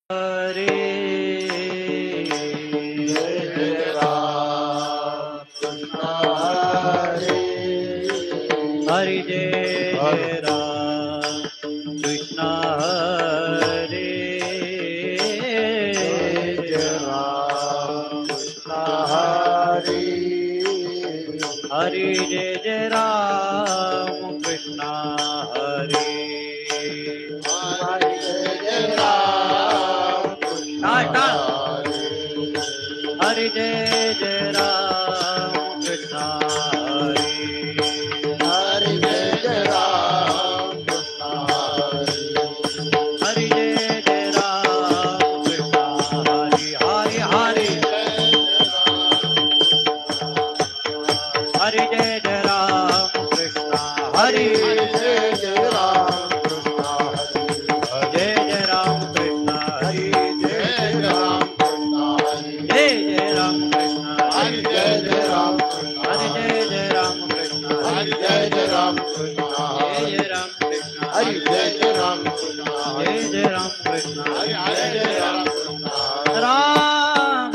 हरे जय राम कृष्ण हरे हरि जय राम कृष्ण हरे जय राम कृष्ण हरे हरि जय राम कृष्ण हरे हरि जय जय राम कृष्ण हरे हरि जय जय राम कृष्ण हरे हरि जय जय राम कृष्ण हरे हरि हरि हरि जय जय राम कृष्ण हरे जय जय राम कृष्ण हरे जय जय राम कृष्ण हरे जय राम जय जय राम कृष्ण हरि जय जय राम कृष्ण हरि जय जय राम कृष्ण हरि जय जय राम कृष्ण जय जय राम कृष्ण हरि जय जय राम कृष्ण जय जय राम कृष्ण हरि जय जय राम कृष्ण राम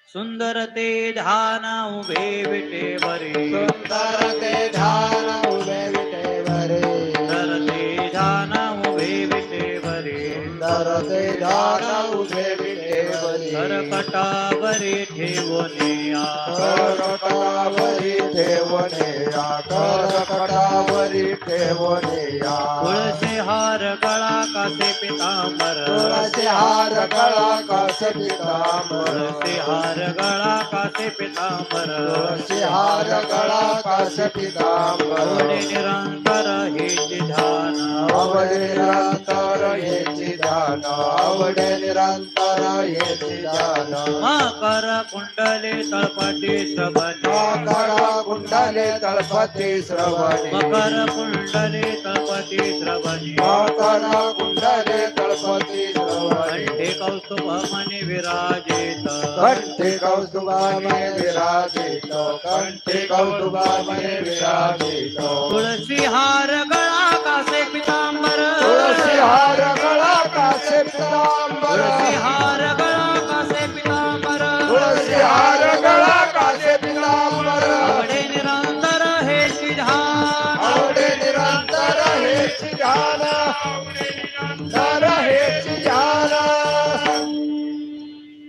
सुंदर ते ध्यान उभे विटेवरे सुंदर ते ध्यान उभे विटेवरे सुंदर ते ध्यान उभे विटेवरे सुंदर ते ध्यान उभे विटेवरे करपटावरी ठेवोनिया करपटावरी ठेवोनिया करपटावरी ठेवोनिया तुळसी हार गळा कासे पितांबर तुळसी हार गळा कासे पितांबर तुळसी हार गळा कासे पितांबर तुळसी हार गळा कासे पितांबर आवडे निरंतर हेची ध्यान आवडे निरंतर हेची ध्यान आवडे निरंतर हेची ध्यान मकर कुंडले तळपटी श्रवणे मकर कुंडले तळपटी श्रवणे मकर कुंडले तळपटी श्रवणे मकर कुंडले तळपटी श्रवणे कंठे कौस्तुभ मनी विराजित कंठे कौस्तुभ मनी विराजित कंठे कौस्तुभ मनी विराजित तुळसी हार गळा कासे पितांबर तुळसी हार गळा कासे पितांबर तुळसी हार गळा कासे पितांबर तुळसी हार गळा कासे पितांबर आवडे निरंतर हेची ध्यान आवडे निरंतर हेची ध्यान आवडे निरंतर हेची ध्यान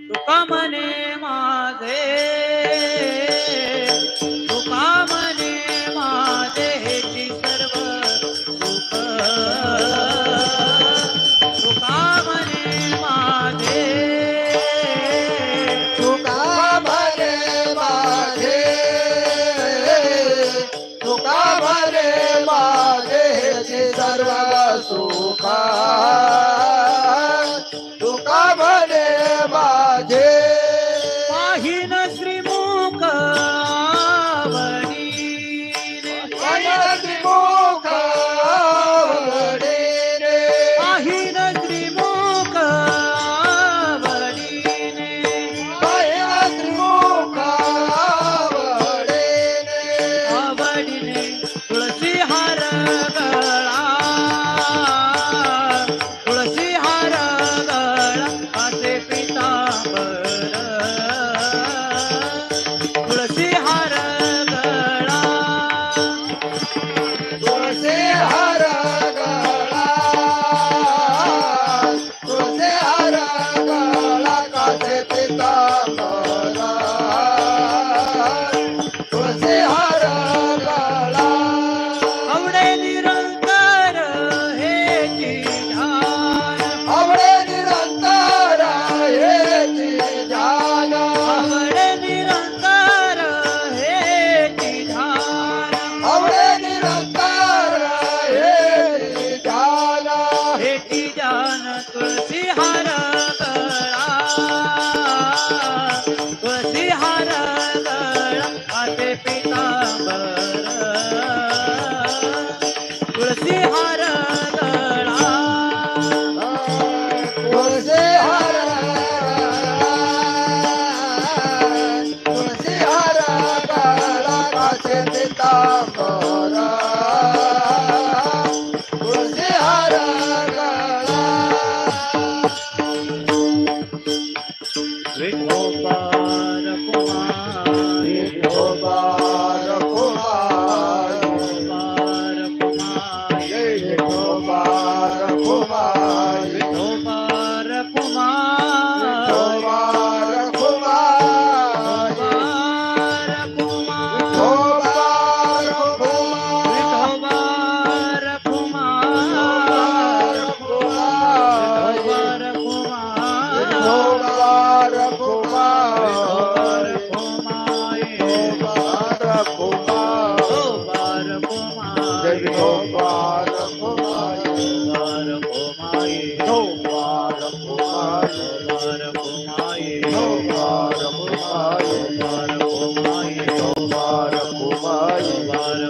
तुका म्हणे माझे तुका म्हणे माझे हेची सर्व सुख तुका म्हणे माझे तुका म्हणे माझे तुका म्हणे माझे हेची सर्व सुख तुका म्हणे माझे पाहिन श्रीमुख आवडीने पाहिन श्रीमुख आवडीने पाहिन श्रीमुख आवडीने पाहिन श्रीमुख आवडीने आवडीने तुळसी हार गळा तुळसी हार गळा कासे पितांबर तुळसी हार गळा तुळसी हार गळा तुळसी हार गळा कासे पितांबर तुळसी हार गळा आवडे निरंतर हेची ध्यान आवडे निरंतर हेची ध्यान आवडे निरंतर हेची ध्यान आवडे निरंतर हेची ध्यान हेची ध्यान तुळसी हार गळा तुळसी हार गळा कासे पितांबर तुळसी हार गळा तुळसी हार तुळसी हार गळा कासे पितांबर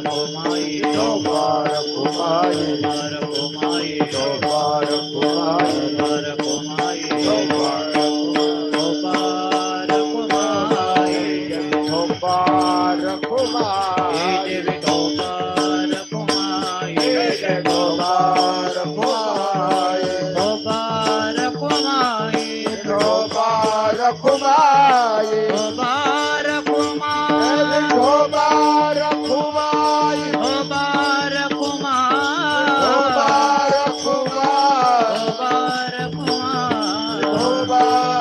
कुमाई दोबार कुमाई दोबार कुमाई दोबार कुमाई दोबार कुमाई दोबार दोबार कुमाई दोबार कुमाई देवी दोबार कुमाई दोबार कुमाई दोबार कुमाई दोबार कुमाई दोबार कुमाई दोबार कुमाई दोबार कुमाई दोबार कुमाई दोबार कुमाई दोबार कुमाई दोबार कुमाई दोबार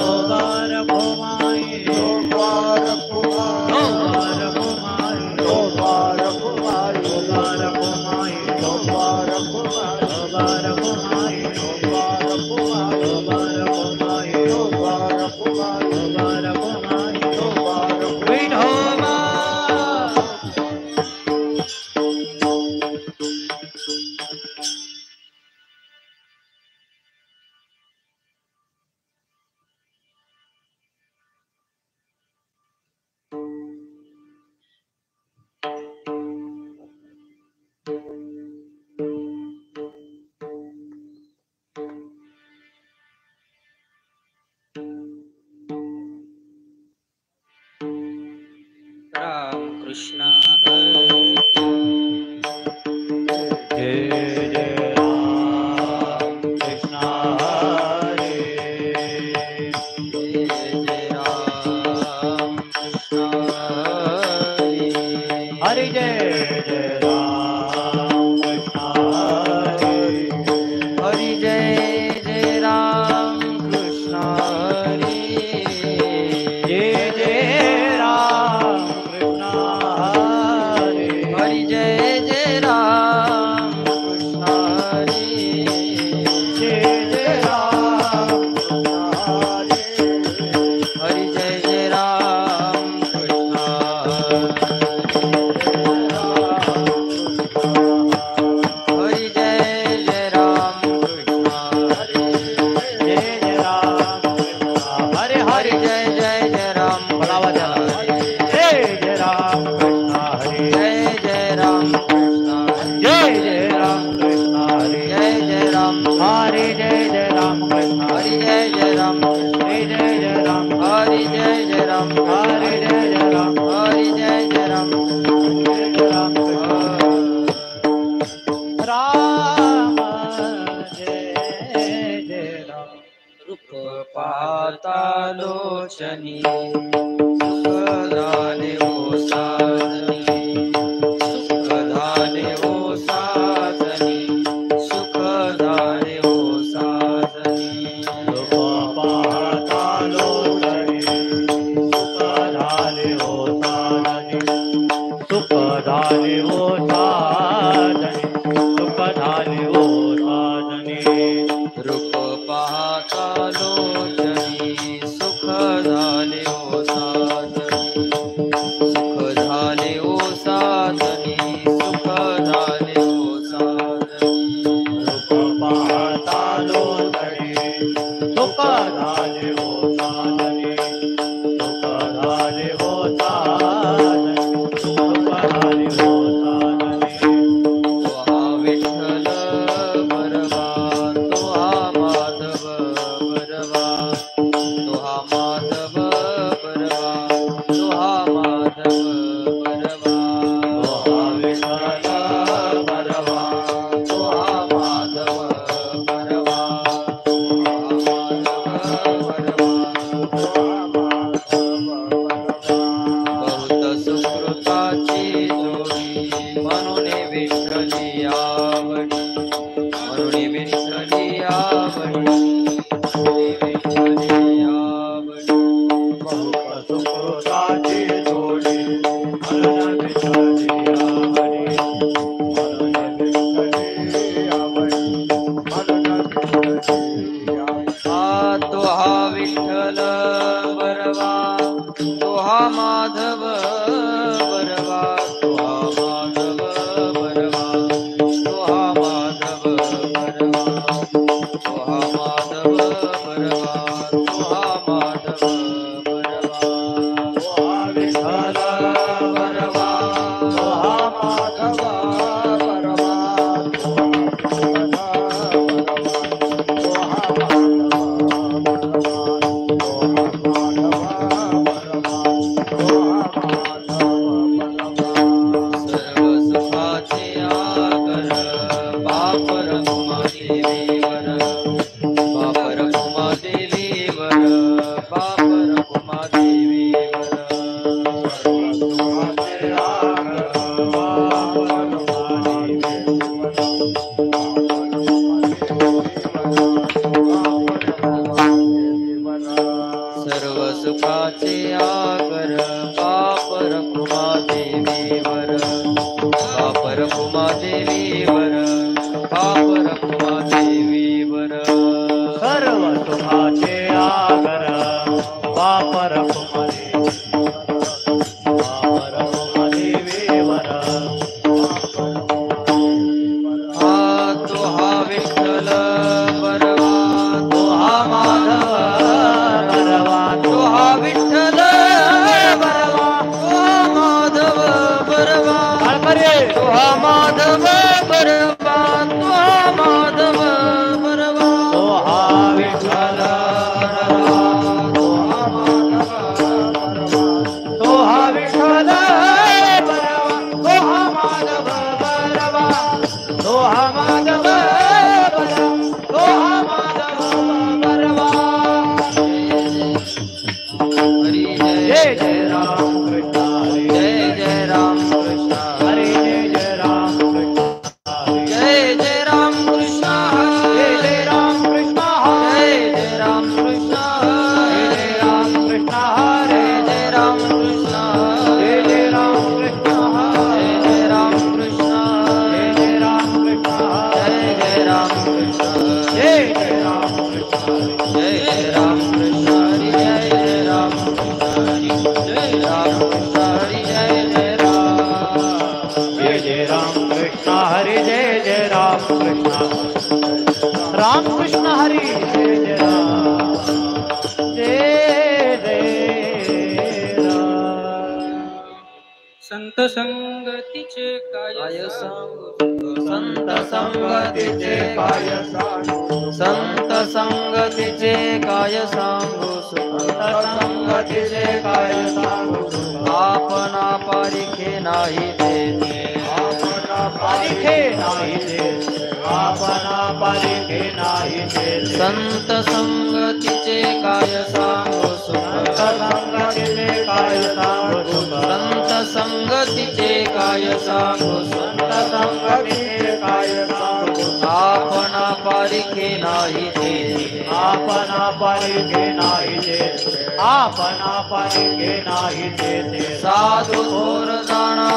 दोबार कुमाई कुमाई दोबार कुमाई दोबार कुमाई दोबार कुमाई दोबार कुमाई दोबार कुमाई दोबार कुमाई दोबार कुमाई दोबार कुमाई दोबार विठोबा राम कृष्ण हरे जय जय राम कृष्ण हरे जय जय राम कृष्ण हरे हरे जय जय राम कृष्ण हरे हरि जय जय राम कृष्ण हरे जय जय राम कृष्ण हरे हरि जय जय राम कृष्ण हरे जय जय राम हरि जय जय राम कृष्ण हरि जय जय राम कृष्ण जय जय राम कृष्ण हरे हरे जय जय जय राम बढ़ावा जय जय राम कृष्ण हरे जय जय राम कृष्ण जय जय राम कृष्ण हरे जय जय राम हरे जय जय राम कृष्ण हरे जय जय राम जय जय राम हरे जय जय राम हरे जय जय राम हरे जय जय राम जय जय राम राम जय जय राम रूप पातालोचनी सुखदाने ओ साधनी सुखदाने ओ साधनी सुखदाने ओ साधनी रूप पातालोचनी सुखदाने ओ साधनी सुखदाने ओ साधनी सुखदाने ओ साधनी रूप पाहता लोचनी सुख झाले ओ साधनी सुख झाले ओ साधनी सुख झाले ओ साधनी रूप पाहता लोचनी सुख झाले ओ साधनी सुख झाले ओ साधनी सुख झाले ओ साधनी तुहा विठ्ठल बरवा तुहा माधव बरवा तुहा माधव बरवा तुहा माधव बरवा तुहा विठ्ठल बरवा तुहा माधव बरवा बहुत सुकृताची जोडी म्हणून विठ्ठली आवडी म्हणून विठ्ठली आवडी विठ्ठली आवडी बहुत सुकृताची जोडी म्हणून विठ्ठली आवडी म्हणून विठ्ठली आवडी म्हणून विठ्ठली आवडी तो हा विठ्ठल बरवा तो हा माधव बरवा तो हा माधव बरवा तो हा माधव बरवा तो हा माधव बरवा तो हा माधव बरवा तो हा विठ्ठल बरवा तो हा विठ्ठल बरवा, तो हा माधव बरवा, तो हा विठ्ठल बरवा, तो हा माधव बरवा, तो हा माधव बरवा, तो हा माधव बरवा, तो हा विठ्ठल बरवा, तो हा माधव बरवा, तो हा विठ्ठल बरवा, तो हा माधव बरवा, तो हा माधव बरवा, तो हा माधव बरवा. हरी जय जय राम कृष्ण हरी जय जय राम कृष्ण हरी जय जय राम कृष्ण जय जय राम कृष्ण जय जय राम कृष्ण जय जय राम कृष्ण जय राम कृष्ण हरे जय राम कृष्ण जय जय राम कृष्ण जय जय राम कृष्ण जय जय राम कृष्ण जय जय राम कृष्ण जय जय राम कृष्ण जय जय राम कृष्ण हरि जय जय राम कृष्ण हरि जय राम कृष्ण हरि जय जय राम कृष्ण हरि जय जय राम कृष्ण राम कृष्ण हरि जय जय राम जय जय राम. संत संगतीचे काय सांगू संत संगतीचे काय सांगू संत संगतीचे काय सांगू संत संगतीचे काय सांगू आपणा पारिखे नाही देते आपणा पारिखे नाही देते आपणा पारिखे नाही देते संत संगतीचे काय सांगू संत संगतीचे काय सांगू संत संगतीचे काय सांगू संत संगतीचे काय सांगू आपणा पारिखे नाही देते आपणा पारिखे नाही देते आपणा पारिखे नाही देते साधू थोर जाणा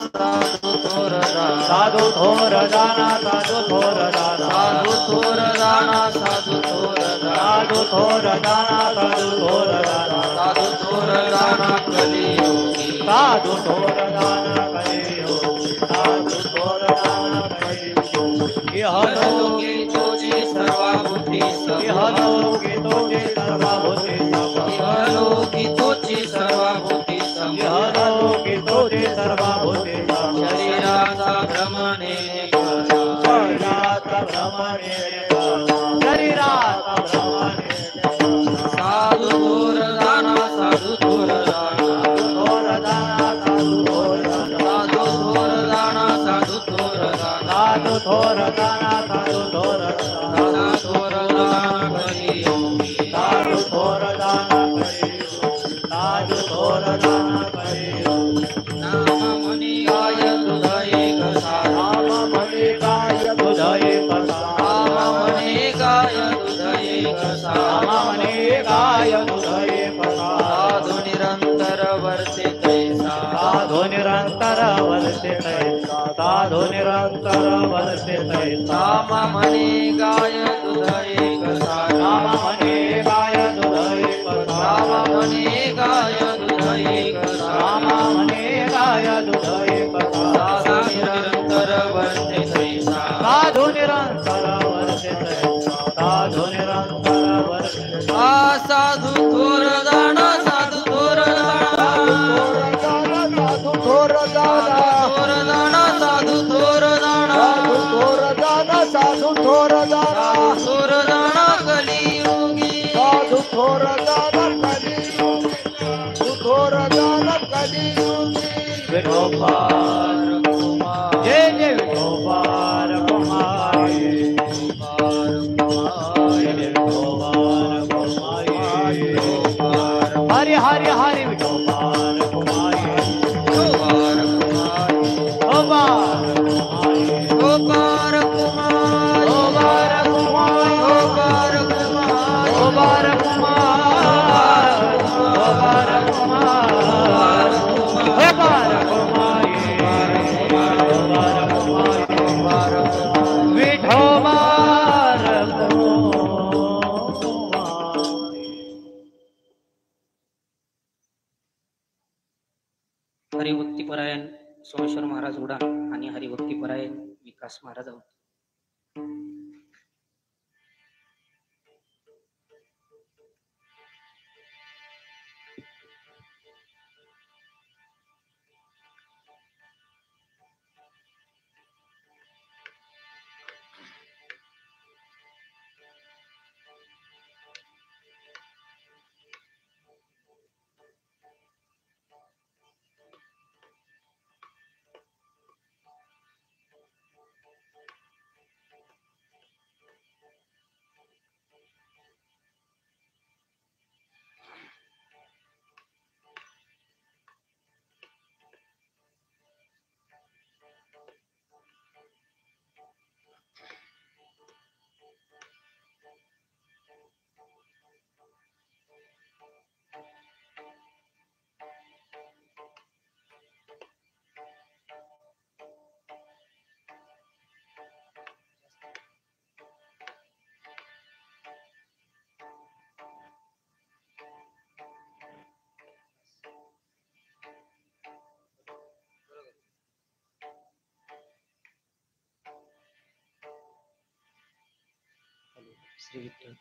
साधू थोर जाणा साधू थोर जाणा साधू थोर जाणा साधू थोर जाणा साधू थोर साधू थोर जाणा साधू थोर जाणा साधू थोर जाणा कलियुगी साधू थोर जाणा कलियुगी साधू थोर जाणा कलियुगी इहलोकी तुझी सर्वभूती इहलोकी तुझी सर्वभूती इहलोकी तुझी सर्वभूती इहलोकी तुझी सर्वभूती शरीराचा भ्रमणे शरीराचा भ्रमणे शरीराचा भ्रमणे साधू थोर जाणा साधू थोर जाणा थोर जाणा साधू थोर जाणा साधू थोर जाणा साधू थोर जाणा साधू थोर जाणा साधू थोर जाणा थोर जाणा कलियुगी साधू थोर जाणा कलियुगी साधू थोर जाणा कलियुगी नाम म्हणी गाय तुझ एक सार नाम म्हणी गाय तुझ एक सार नाम म्हणी गाय तुझ एक सार नाम म्हणी गाय तुझ एक सार साधू निरंतर वर्षे तैसा साधू निरंतर वर्षे तैसा साधू निरंतर वर्षे तैसा नाम म्हणी गाय तुझ एक सार नाम म्हणी गाय तुझ एक सार नाम म्हणी गाय तुझ एक सार नाम म्हणी गाय तुझ एक सार साधू निरंतर वर्षे तैसा साधू निरंतर वर्षे तैसा साधू निरंतर वर्षे साधू थोर जाणा साधू थोर जाणा साधू थोर जाणा थोर जाणा साधू थोर जाणा थोर जाणा साधू थोर जाणा थोर जाणा कलियुगी साधू थोर जाणा कलियुगी साधू थोर जाणा कलियुगी विठोबार कुमार जय जय विठोबार कुमार विठोबार कुमार विठोबार कुमार हरि हरि हरि विठोबार कुमार विठोबार कुमार विठोबार कुमार विठोबार कुमार विठोबार कुमार विठोबार कुमार विठोबार कुमार विठोबार कुमार ज्ञानेश्वर महाराज उडान आणि हरिभक्तीपरायण विकास महाराज आहोत. श्री विठ्ठल.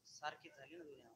सारखी झाली ना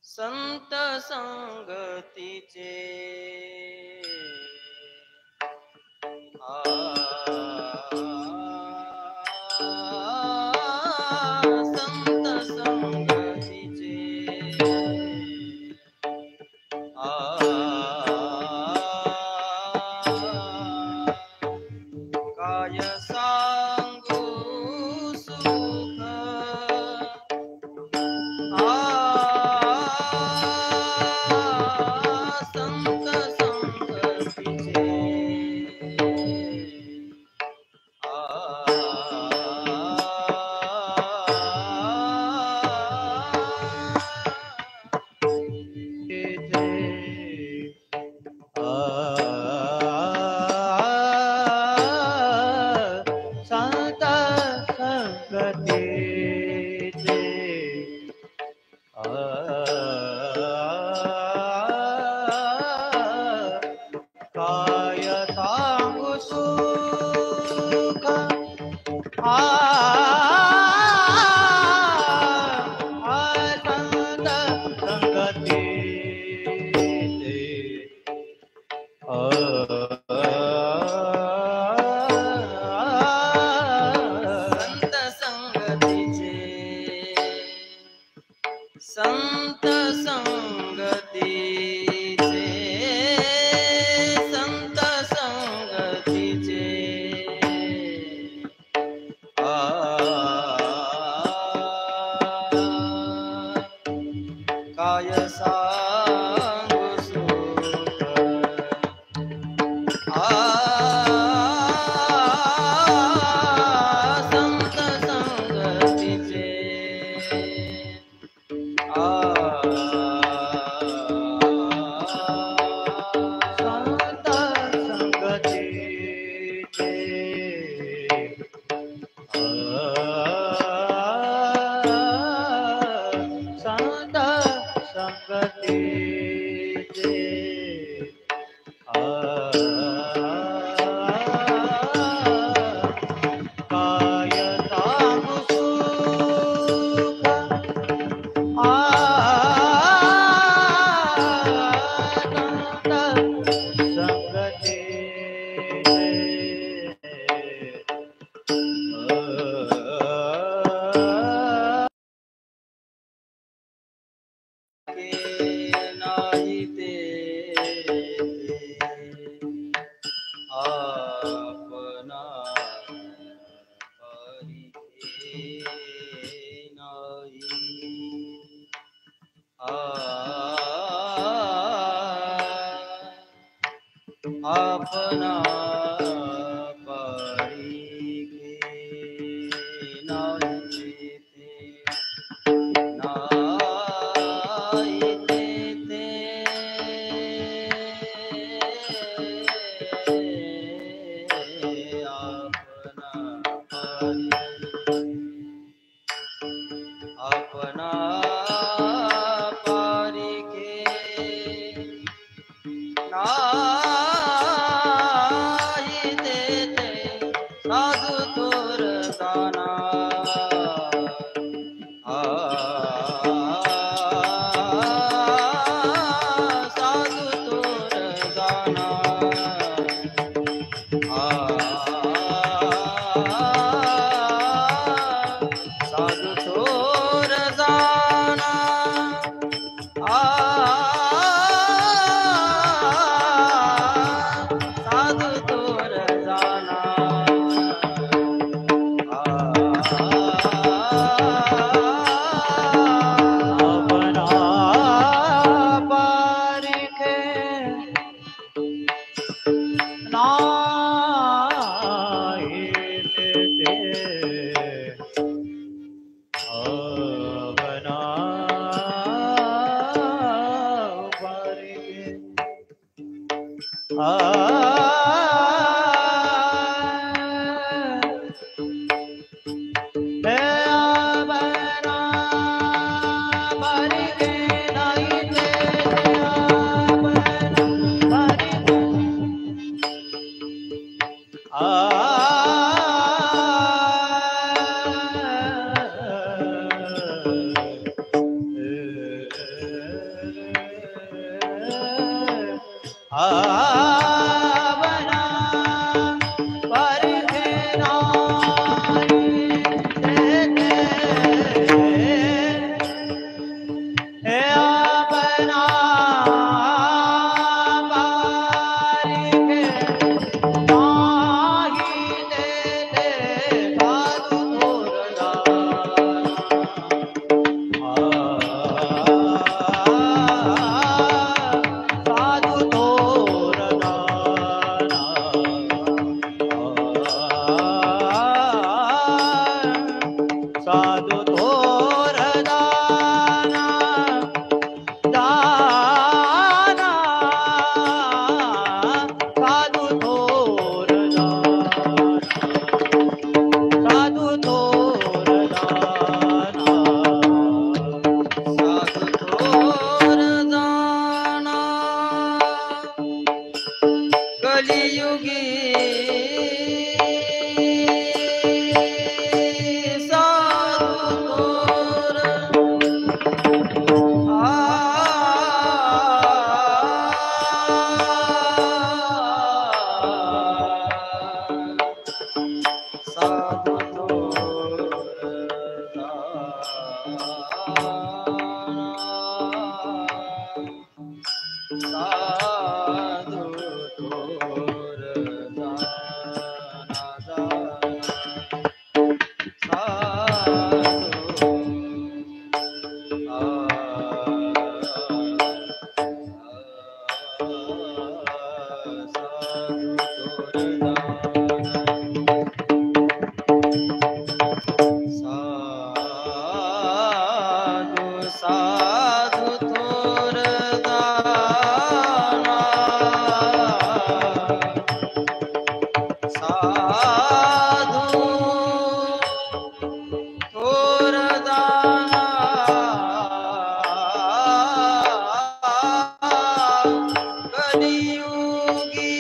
संत संगतीचे संत संगतीचे काय सांगू सुख संत संगतीचे संत संगतीचे काय सांगू सुख संत संगतीचे संत संगतीचे संत संगतीचे काय सांगू सुख आपना पारिके नाही ते आपना पारिके नाही देते साधू थोर जाना साधू थोर जाना साधू थोर जाना साधू थोर जाना अपना पारिखे नाही देते अपना पारिखे साधु थोर दाना दाना साधु थोर दाना साधु थोर दाना साधू थोर जाना कलियुगी साधू थोर साधू थोर साधू थोर साधू थोर दाना साधू थोर दाना कलियुगी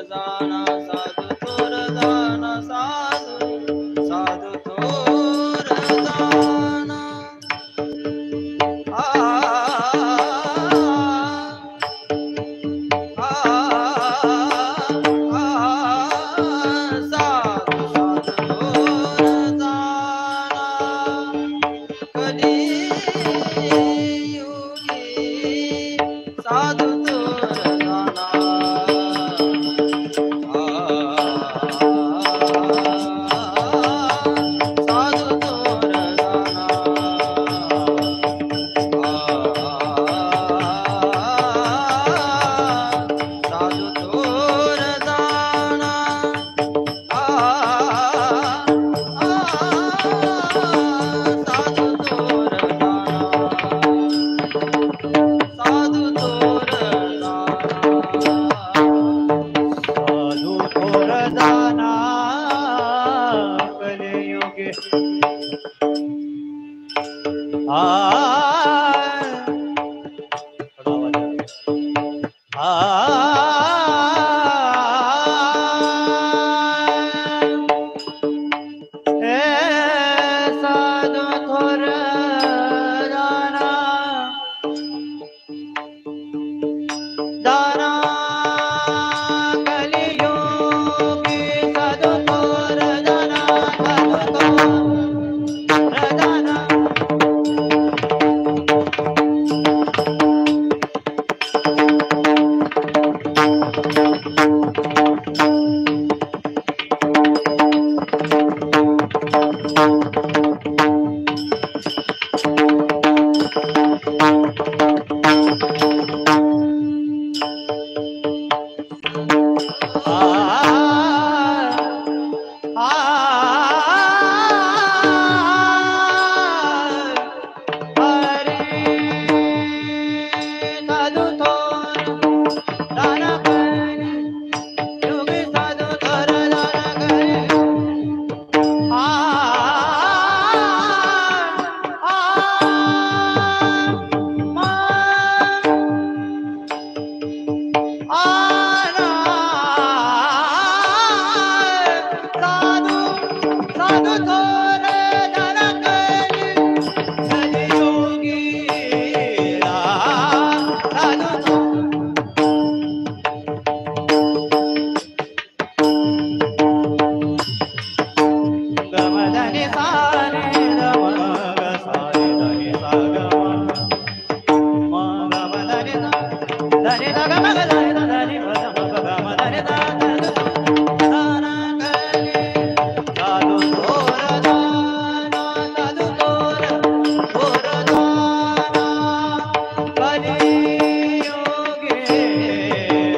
जाना साधू थोर जाना साधू साधू थोर जाना साधू साधू थोर जाना कली साधू थोर जाना साधू थोर जाना साधू थोर जाना साधू थोर जाना साधू थोर साधू थोर जाना कलियुगे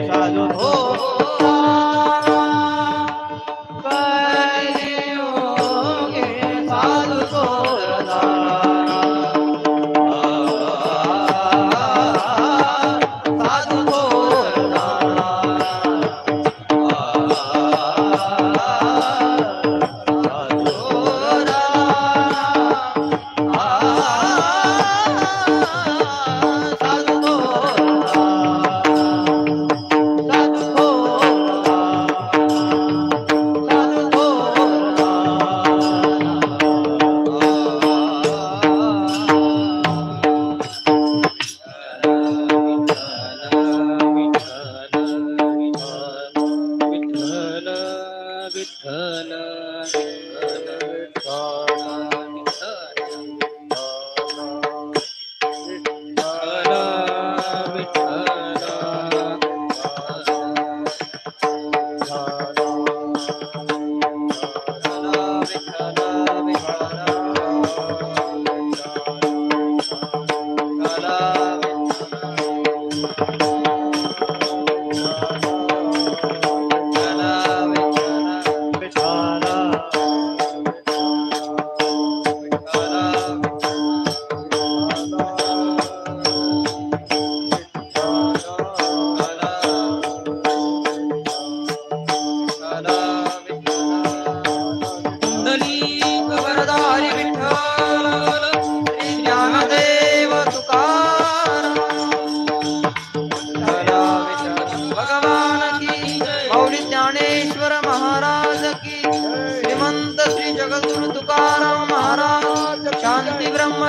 साधू थोर जाना जाना कलियुगे साधू थोर जाना साधू थोर जाना साधू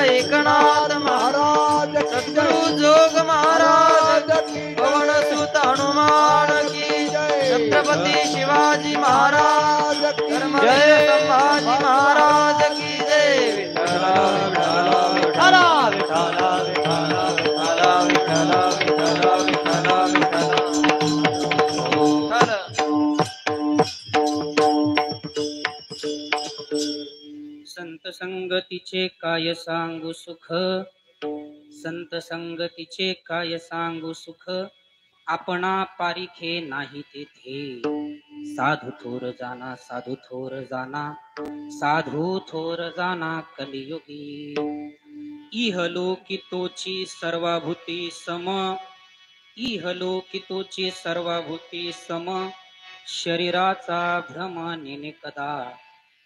एकनाथ महाराज की सद्गुरु जय जोग महाराज की जय पवन सुत हनुमान की छत्रपति शिवाजी महाराज धर्मवीर संभाजी महाराज की जय विठ्ठल विठ्ठल विठ्ठल विठ्ठल विठ्ठल विठ्ठल विठ्ठल विठ्ठल संत संगतीचे काय सांगू सुख संत संगतीचे काय सांगू सुख आपणा पारिखे नाही तेथे साधू थोर जाना साधू थोर जाना साधू थोर जाना कलियुगी इहलोकितोची सर्वभूती सम इहलोकितोची सर्वभूती सम शरीराचा भ्रम नेने कदा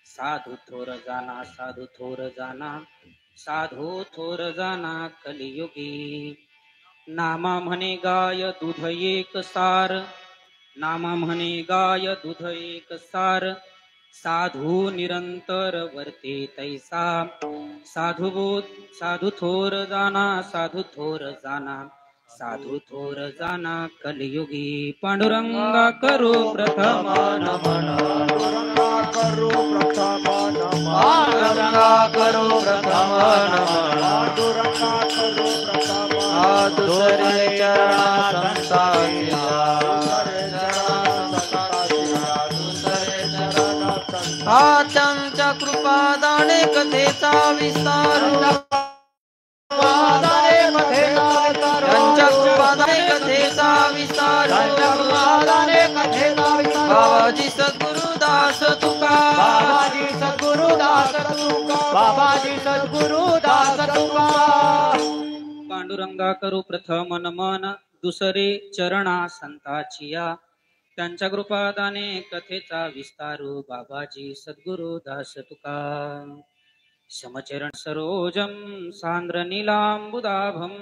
साधू थोर जाना साधू थोर जाना साधू थोर जाना कलियुगी नामा म्हणे गाय दूध एक सार नामा म्हणे गाय दूध एक सार साधू निरंतर वर्ते तैसा साधू थोर जाना साधू थोर जाना साधू थोर जाना कलियुगी पांडुरंगा करो प्रथम नमन करो प्रथम नमः पांडुरंगा करो प्रथम नमन पांडुरंगा करो प्रथम दुसरे चरणा संसारिया त्यांच्या कृपादाने कथेचा विस्तार त्यांच्या कृपादाने कथेचा विस्तार बाबाजी सद्गुरुदास तुका बाबाजी सद्गुरुदास तुका बाबाजी सद्गुरुदास तुका पांडुरंगा करू प्रथम नमन दुसरे चरणा संताचिया त्यांच्या कृपादाने कथेचा विस्तारू बाबाजी सद्गुरुदास तुका समचरण सरोजम सांद्र नीलांबुदाभम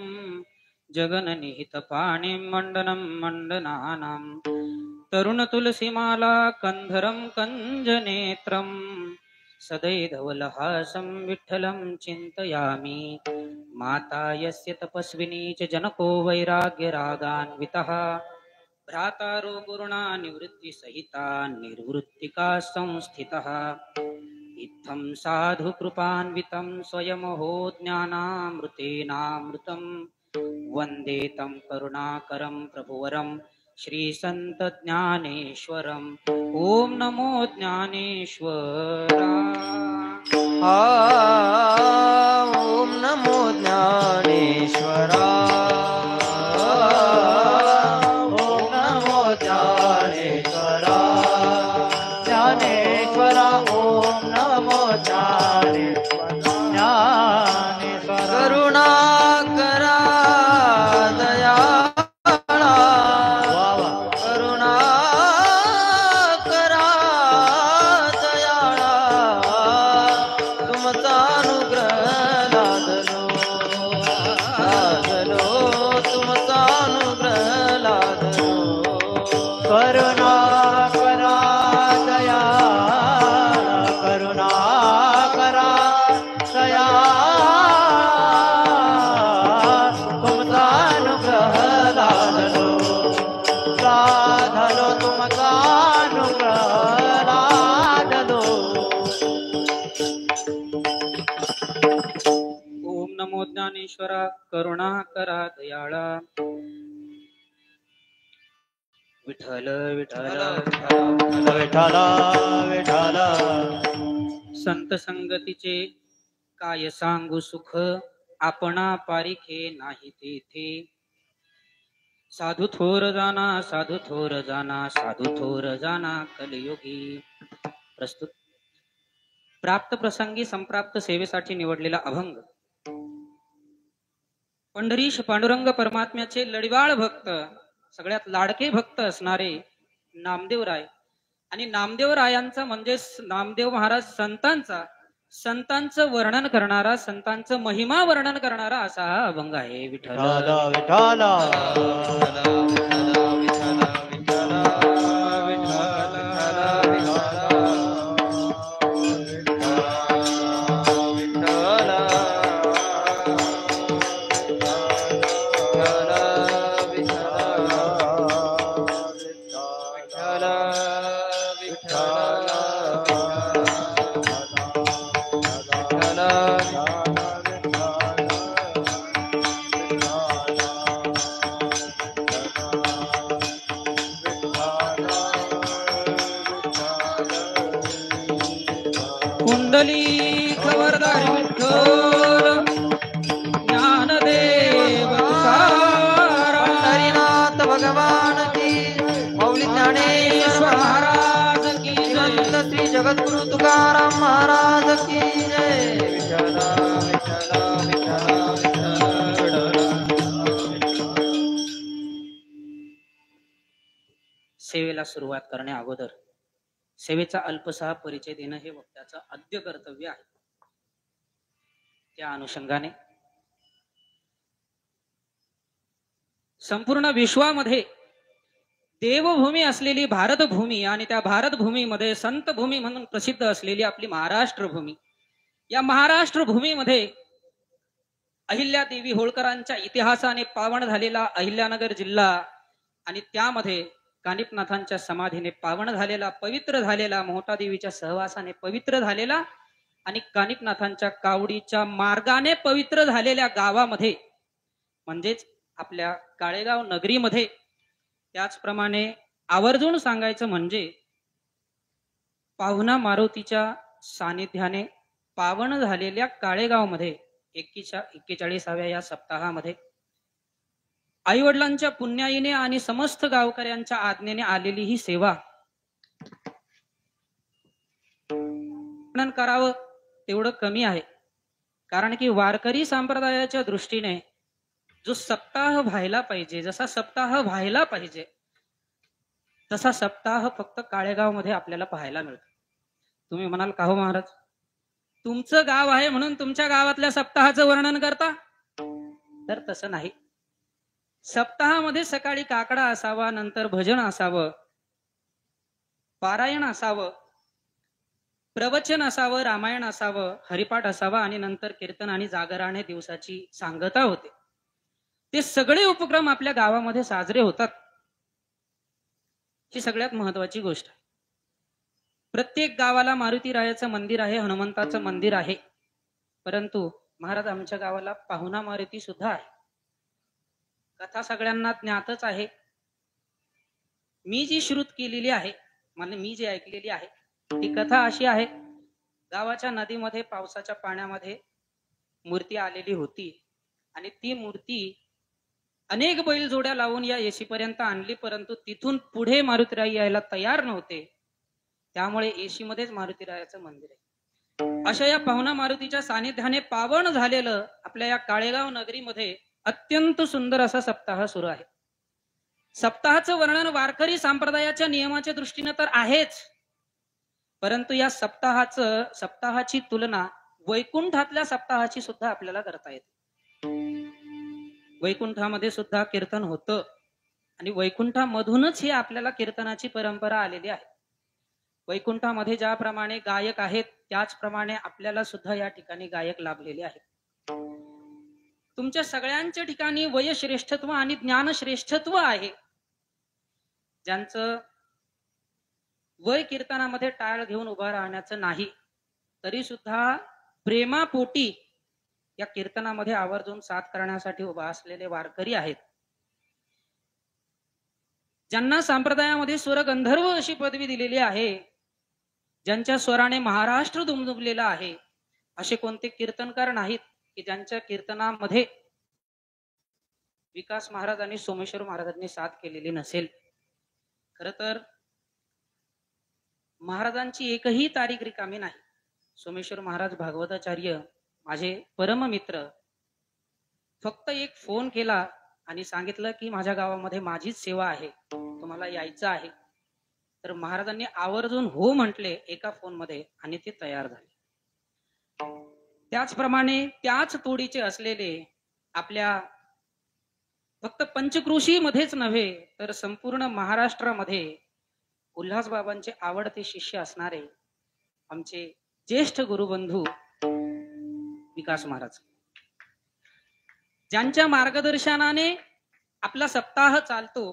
जगननिहित पाणिं मंडनं मंडनानां तरुण तुलसीमाला कंधरं कंजनेत्रं सदैधवलहासं विठ्ठलं चिन्तयामि माता यस्य तपस्विनी च जनको वैराग्यरागान्वितः भ्रातारो गुरुणा निवृत्तिसहिता निर्वृत्तिका संस्थितः इत्थं साधु कृपान्वितं स्वयमहो ज्ञानामृतेनामृतं वन्दे तं करुणाकरं प्रभुवरं श्री संत ज्ञानेश्वरम् ओम नमो ज्ञानेश्वरा ओम नमो ज्ञानेश्वरा ओम नमो ज्ञानेश्वरा ज्ञानेश्वरा ओम नमो ज्ञानेश्वरा करुणा करा दया ज्ञानेश्वरा करुणा करा दयाळा विठ्ठल विठ्ठल विठ्ठल विठ्ठल संत संगतीचे काय सांगू सुख आपणा पारिखे नाही तेथे साधू थोर जाना साधू थोर जाना साधू थोर जाना कलियुगी प्रस्तुत प्राप्त प्रसंगी संप्राप्त सेवेसाठी निवडलेला अभंग पंढरीश पांडुरंग परमात्म्याचे लढिवाळ भक्त सगळ्यात लाडके भक्त असणारे नामदेवराय आणि नामदेवरायांचा म्हणजे नामदेव महाराज संतांचं वर्णन करणारा संतांचं महिमा वर्णन करणारा असा हा अभंग आहे विठ्ठल विठ्ठल विठ्ठली खबरदारी विठ्ठल ज्ञानदेव तुकाराम हरिनाथ भगवान की मौली ज्ञानेश्वर महाराज की जय श्रीमंत श्री जगद्गुरु तुकाराम महाराज की जय विठ्ठल विठ्ठल विठ्ठल सेवेला सुरुवात करण्या अगोदर सेवेचा अल्पसा परिचय देणं हे वक्त्याचं आद्य कर्तव्य आहे. त्या अनुषंगाने संपूर्ण विश्वामध्ये देवभूमी असलेली भारतभूमी आणि त्या भारतभूमीमध्ये संतभूमी म्हणून प्रसिद्ध असलेली आपली महाराष्ट्र भूमी, या महाराष्ट्र भूमीमध्ये अहिल्यादेवी होळकरांच्या इतिहासाने पावन झालेला अहिल्यानगर जिल्हा आणि त्यामध्ये कानिपनाथांच्या समाधीने पावन झालेला, पवित्र झालेला, मोहटादेवीच्या सहवासाने पवित्र झालेला आणि कानिपनाथांच्या कावडीच्या मार्गाने पवित्र झालेल्या गावामध्ये म्हणजेच आपल्या काळेगाव नगरीमध्ये, त्याचप्रमाणे आवर्जून सांगायचं म्हणजे पाहुणा मारुतीच्या सानिध्याने पावन झालेल्या काळेगावमध्ये 41व्या या सप्ताहामध्ये आई वडिलांच्या पुण्याईने आणि समस्त गावकऱ्यांच्या आज्ञेने आलेली ही सेवा वर्णन करावं तेवढं कमी आहे. कारण की वारकरी संप्रदायाच्या दृष्टीने जो सप्ताह व्हायला पाहिजे, जसा सप्ताह व्हायला पाहिजे तसा सप्ताह फक्त काळेगाव मध्ये आपल्याला पाहायला मिळतो. तुम्ही म्हणाल का हो महाराज, तुमचं गाव आहे म्हणून तुमच्या गावातल्या सप्ताहाचं वर्णन करता? तर तसं नाही. सप्ताहामध्ये सकाळी काकडा असावा, नंतर भजन असावं, पारायण असावं, प्रवचन असावं, रामायण असावं, हरिपाठ असावा आणि नंतर कीर्तन आणि जागराने दिवसाची सांगता होते. ते सगळे उपक्रम आपल्या गावामध्ये साजरे होतात. ही सगळ्यात महत्वाची गोष्ट आहे. प्रत्येक गावाला मारुतीरायाचं मंदिर आहे, हनुमंताचं मंदिर आहे, परंतु महाराज आमच्या गावाला पाहुणा मारुती सुद्धा आहे. कथा सगळ्यांना ज्ञातच आहे. मी जी श्रुत केलेली आहे, म्हणजे मी जी ऐकलेली आहे ती कथा अशी आहे. गावाच्या नदीमध्ये पावसाच्या पाण्यामध्ये मूर्ती आलेली होती आणि ती मूर्ती अनेक बैलजोड्या लावून या येशीपर्यंत आणली, परंतु तिथून पुढे मारुतीराय यायला तयार नव्हते. त्यामुळे येशीमध्येच मारुतीरायाचं मंदिर आहे. अशा या पाहुणा मारुतीच्या सानिध्याने पावन झालेलं आपल्या या काळेगाव नगरीमध्ये अत्यंत सुंदर असा सप्ताह सुरू आहे. सप्ताहाचं वर्णन वारकरी संप्रदायाच्या नियमाच्या दृष्टीने तर आहेच, परंतु या सप्ताहाची तुलना वैकुंठातल्या सप्ताहाची सुद्धा आपल्याला करता येते. वैकुंठामध्ये सुद्धा कीर्तन होतं आणि वैकुंठामधूनच ही आपल्याला कीर्तनाची परंपरा आलेली आहे. वैकुंठामध्ये ज्याप्रमाणे गायक आहेत त्याचप्रमाणे आपल्याला सुद्धा या ठिकाणी गायक लाभलेले आहेत. तुमच्या सगळ्यांच्या ठिकाणी वयश्रेष्ठत्व आणि ज्ञानश्रेष्ठत्व आहे. ज्यांचं वय कीर्तनामध्ये टाळ घेऊन उभा राहण्याचं नाही, तरी सुद्धा प्रेमापोटी या कीर्तनामध्ये आवर्जून साथ करण्यासाठी उभा असलेले वारकरी आहेत. ज्यांना संप्रदायामध्ये स्वर गंधर्व अशी पदवी दिलेली आहे, ज्यांच्या स्वराने महाराष्ट्र दुमदुमलेला आहे, असे कोणते कीर्तनकार नाहीत की ज्यांच्या कीर्तनामध्ये विकास महाराज आणि सोमेश्वर महाराजांनी साथ केलेली नसेल. खर तर महाराजांची एकही तारीख रिकामी नाही. सोमेश्वर महाराज भागवताचार्य माझे परम मित्र, फक्त एक फोन केला आणि सांगितलं की माझ्या गावामध्ये माझीच सेवा आहे, तुम्हाला यायचं आहे, तर महाराजांनी आवर्जून हो म्हटले एका फोन मध्ये आणि ते तयार झाले. त्याचप्रमाणे त्याच तोडीचे असलेले आपल्या फक्त पंचक्रोशी मध्येच नव्हे तर संपूर्ण महाराष्ट्रामध्ये उल्हासबाबांचे आवडते शिष्य असणारे आमचे ज्येष्ठ गुरुबंधू विकास महाराज, ज्यांच्या मार्गदर्शनाने आपला सप्ताह चालतो.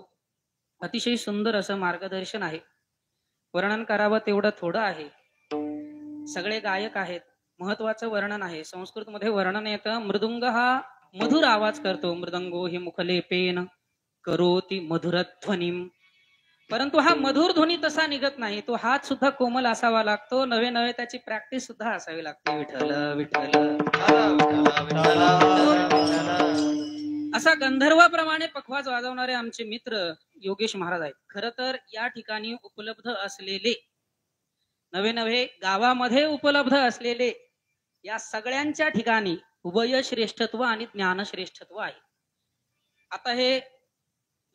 अतिशय सुंदर असं मार्गदर्शन आहे. वर्णन करावं तेवढं थोडं आहे. सगळे गायक आहेत. महत्वाचं वर्णन आहे. संस्कृत मध्ये वर्णन येतं, मृदुंग हा मधुर आवाज करतो. मृदंगो हि मुखलेपेन करोति मधुरध्वनिम. परंतु हा मधुर ध्वनी तसा निघत नाही, तो हात सुद्धा कोमल असावा लागतो, नवे नवे त्याची प्रॅक्टिस सुद्धा असावी लागते. विठ्ठल विठ्ठल असा गंधर्वाप्रमाणे पखवाज वाजवणारे आमचे मित्र योगेश महाराज आहेत. खर तर या ठिकाणी उपलब्ध असलेले नवे नवे गावामध्ये उपलब्ध असलेले या सगळ्यांच्या ठिकाणी वयश्रेष्ठत्व आणि ज्ञानश्रेष्ठत्व आहे. आता हे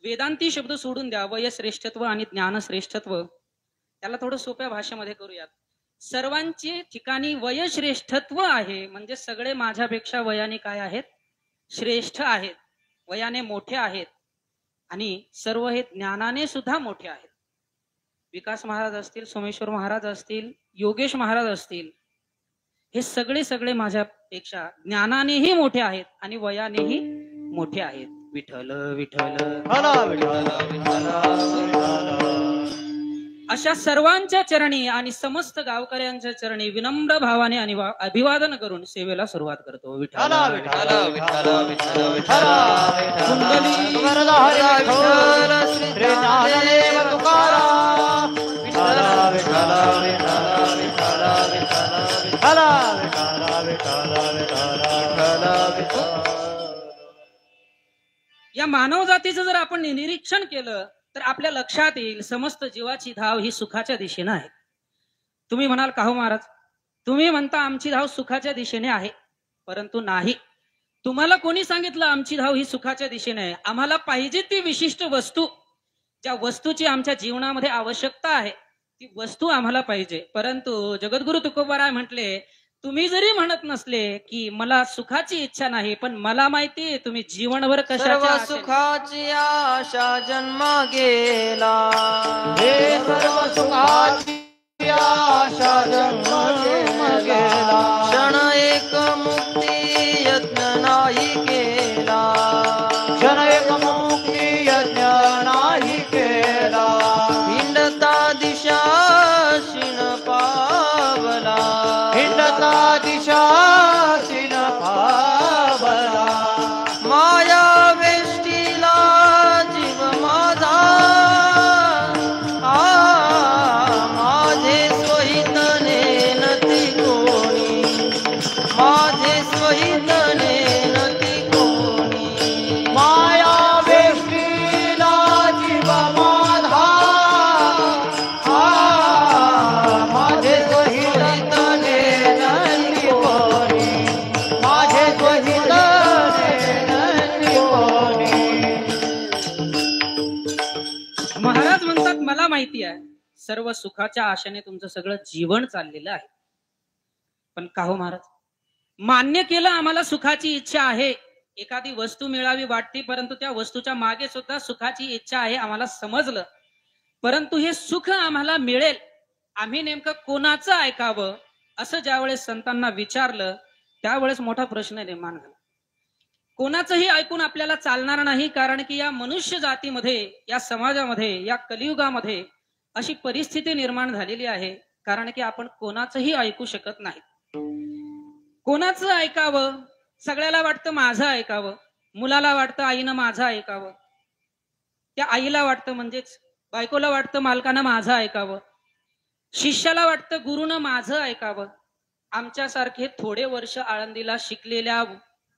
वेदांती शब्द सोडून द्या, वयश्रेष्ठत्व आणि ज्ञानश्रेष्ठत्व, त्याला थोडं सोप्या भाषेमध्ये करूयात. सर्वांची ठिकाणी वयश्रेष्ठत्व आहे, म्हणजे सगळे माझ्यापेक्षा वयाने काय आहेत, श्रेष्ठ आहेत, वयाने मोठे आहेत, आणि सर्व हे ज्ञानाने सुद्धा मोठे आहेत. विकास महाराज असतील, सोमेश्वर महाराज असतील, योगेश महाराज असतील, हे सगळे सगळे माझ्यापेक्षा ज्ञानानेही मोठे आहेत आणि वयानेही मोठे आहेत. विठ्ठल विठ्ठल अशा सर्वांच्या चरणी आणि समस्त गावकऱ्यांच्या चरणी विनम्र भावाने आणि अभिवादन करून सेवेला सुरुवात करतो. विठ्ठल या मानव जातीचं जर आपण निरीक्षण केलं तर आपल्या लक्षात येईल समस्त जीवाची धाव ही सुखाच्या दिशेने आहे. तुम्ही म्हणाल का हो महाराज, तुम्ही म्हणता आमची धाव सुखाच्या दिशेने आहे, परंतु नाही. तुम्हाला कोणी सांगितलं आमची धाव ही सुखाच्या दिशेने आहे? आम्हाला पाहिजे ती विशिष्ट वस्तू, ज्या वस्तूची आमच्या जीवनामध्ये आवश्यकता आहे ती वस्तू आम्हाला पाहिजे. परंतु जगद्गुरु तुकोबाराय म्हटले, तुम्ही जरी म्हणत नसले की मला सुखाची इच्छा नाही, पण मला माहितीये तुम्ही जीवनभर कशाच्या सुखाची आशा जन्म गेला, हे सर्व सुखाची आशा जन्म गेला, क्षण एक मुक्ती यत्न नाही केला, क्षण एक मुक्ती यज्ञ नाही केला, हिंडता दिशा शिन पावला, हिंडता दिशा सिन पावला, माया वेष्टीला जीव माझा, माझे स्वहित नेनती कोणी, माझे स्वहित नेनती कोणी, माया वेष्टीला जीव माझा, माझे स्वहित नेनती कोणी, माझे स्वहित नेनती कोणी. महाराज म्हणतात मला माहिती आहे सर्व सुखाच्या आशेने तुमचं सगळं जीवन चाललेलं आहे, पण का हो महाराज, मान्य केलं आम्हाला सुखाची इच्छा आहे, एखादी वस्तू मिळावी वाटते, परंतु त्या वस्तूच्या मागे सुद्धा सुखाची इच्छा आहे, आम्हाला समजलं. परंतु हे सुख आम्हाला मिळेल, आम्ही नेमकं कोणाचं ऐकावं असं ज्यावेळेस संतांना विचारलं त्यावेळेस मोठा प्रश्न निर्माण झाला. कोणाचंही ऐकून आपल्याला चालणार नाही, कारण की या मनुष्य जातीमध्ये, या समाजामध्ये, या कलियुगामध्ये अशी परिस्थिती निर्माण झालेली आहे, कारण की आपण कोणाचंही ऐकू शकत नाही. कोणाचं ऐकावं? सगळ्याला वाटतं माझं ऐकावं, मुलाला वाटतं आईनं माझं ऐकावं, त्या आईला वाटतं म्हणजेच बायकोला वाटतं मालकानं माझं ऐकावं, शिष्याला वाटतं गुरुनं माझं ऐकावं, आमच्यासारखे थोडे वर्ष आळंदीला शिकलेल्या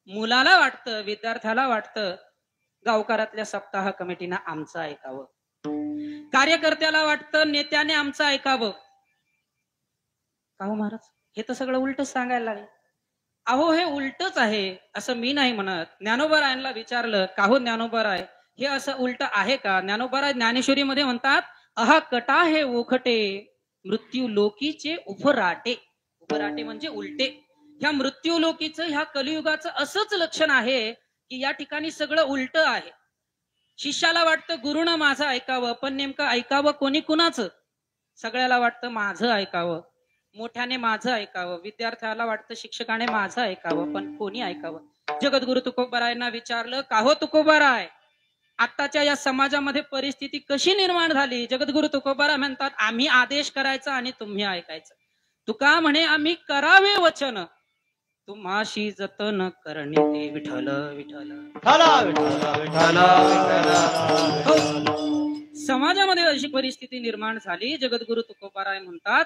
मुलाला वाटतं, विद्यार्थ्याला वाटतं गावकऱ्यातल्या सप्ताह कमिटीनं आमचं ऐकावं, कार्यकर्त्याला वाटतं नेत्याने आमचं ऐकावं. का हो महाराज, हे तर सगळं उलटच सांगायला लागले. अहो हे उलटच आहे असं मी नाही म्हणत. ज्ञानोबारायांना विचारलं, का हो ज्ञानोबाराय, हे असं उलट आहे का? ज्ञानोबाराय ज्ञानेश्वरीमध्ये म्हणतात, अहा कटा हे ओखटे मृत्यू लोकीचे उफराटे. उफराटे म्हणजे उलटे. ह्या मृत्यू लोकीचं, ह्या कलियुगाचं असंच लक्षण आहे की या ठिकाणी सगळं उलट आहे. शिष्याला वाटतं गुरुनं माझं ऐकावं, पण नेमकं ऐकावं कोणी कुणाचं? सगळ्याला वाटतं माझं ऐकावं, मोठ्याने माझं ऐकावं, विद्यार्थ्याला वाटतं शिक्षकाने माझं ऐकावं, पण कोणी ऐकावं? जगद्गुरु तुकोबारायांना विचारलं, का हो तुकोबाराय, आताच्या या समाजामध्ये परिस्थिती कशी निर्माण झाली? जगद्गुरु तुकोबाराय म्हणतात, आम्ही आदेश करायचा आणि तुम्ही ऐकायचं. तुका म्हणे, आम्ही करावे वचन, तुम्हाशी जतन करणे ते विठ्ठल विठ्ठल. विठ्ठल विठ्ठल विठ्ठल. समाजामध्ये अशी परिस्थिती निर्माण झाली. जगद्गुरु तुकोबाराय म्हणतात,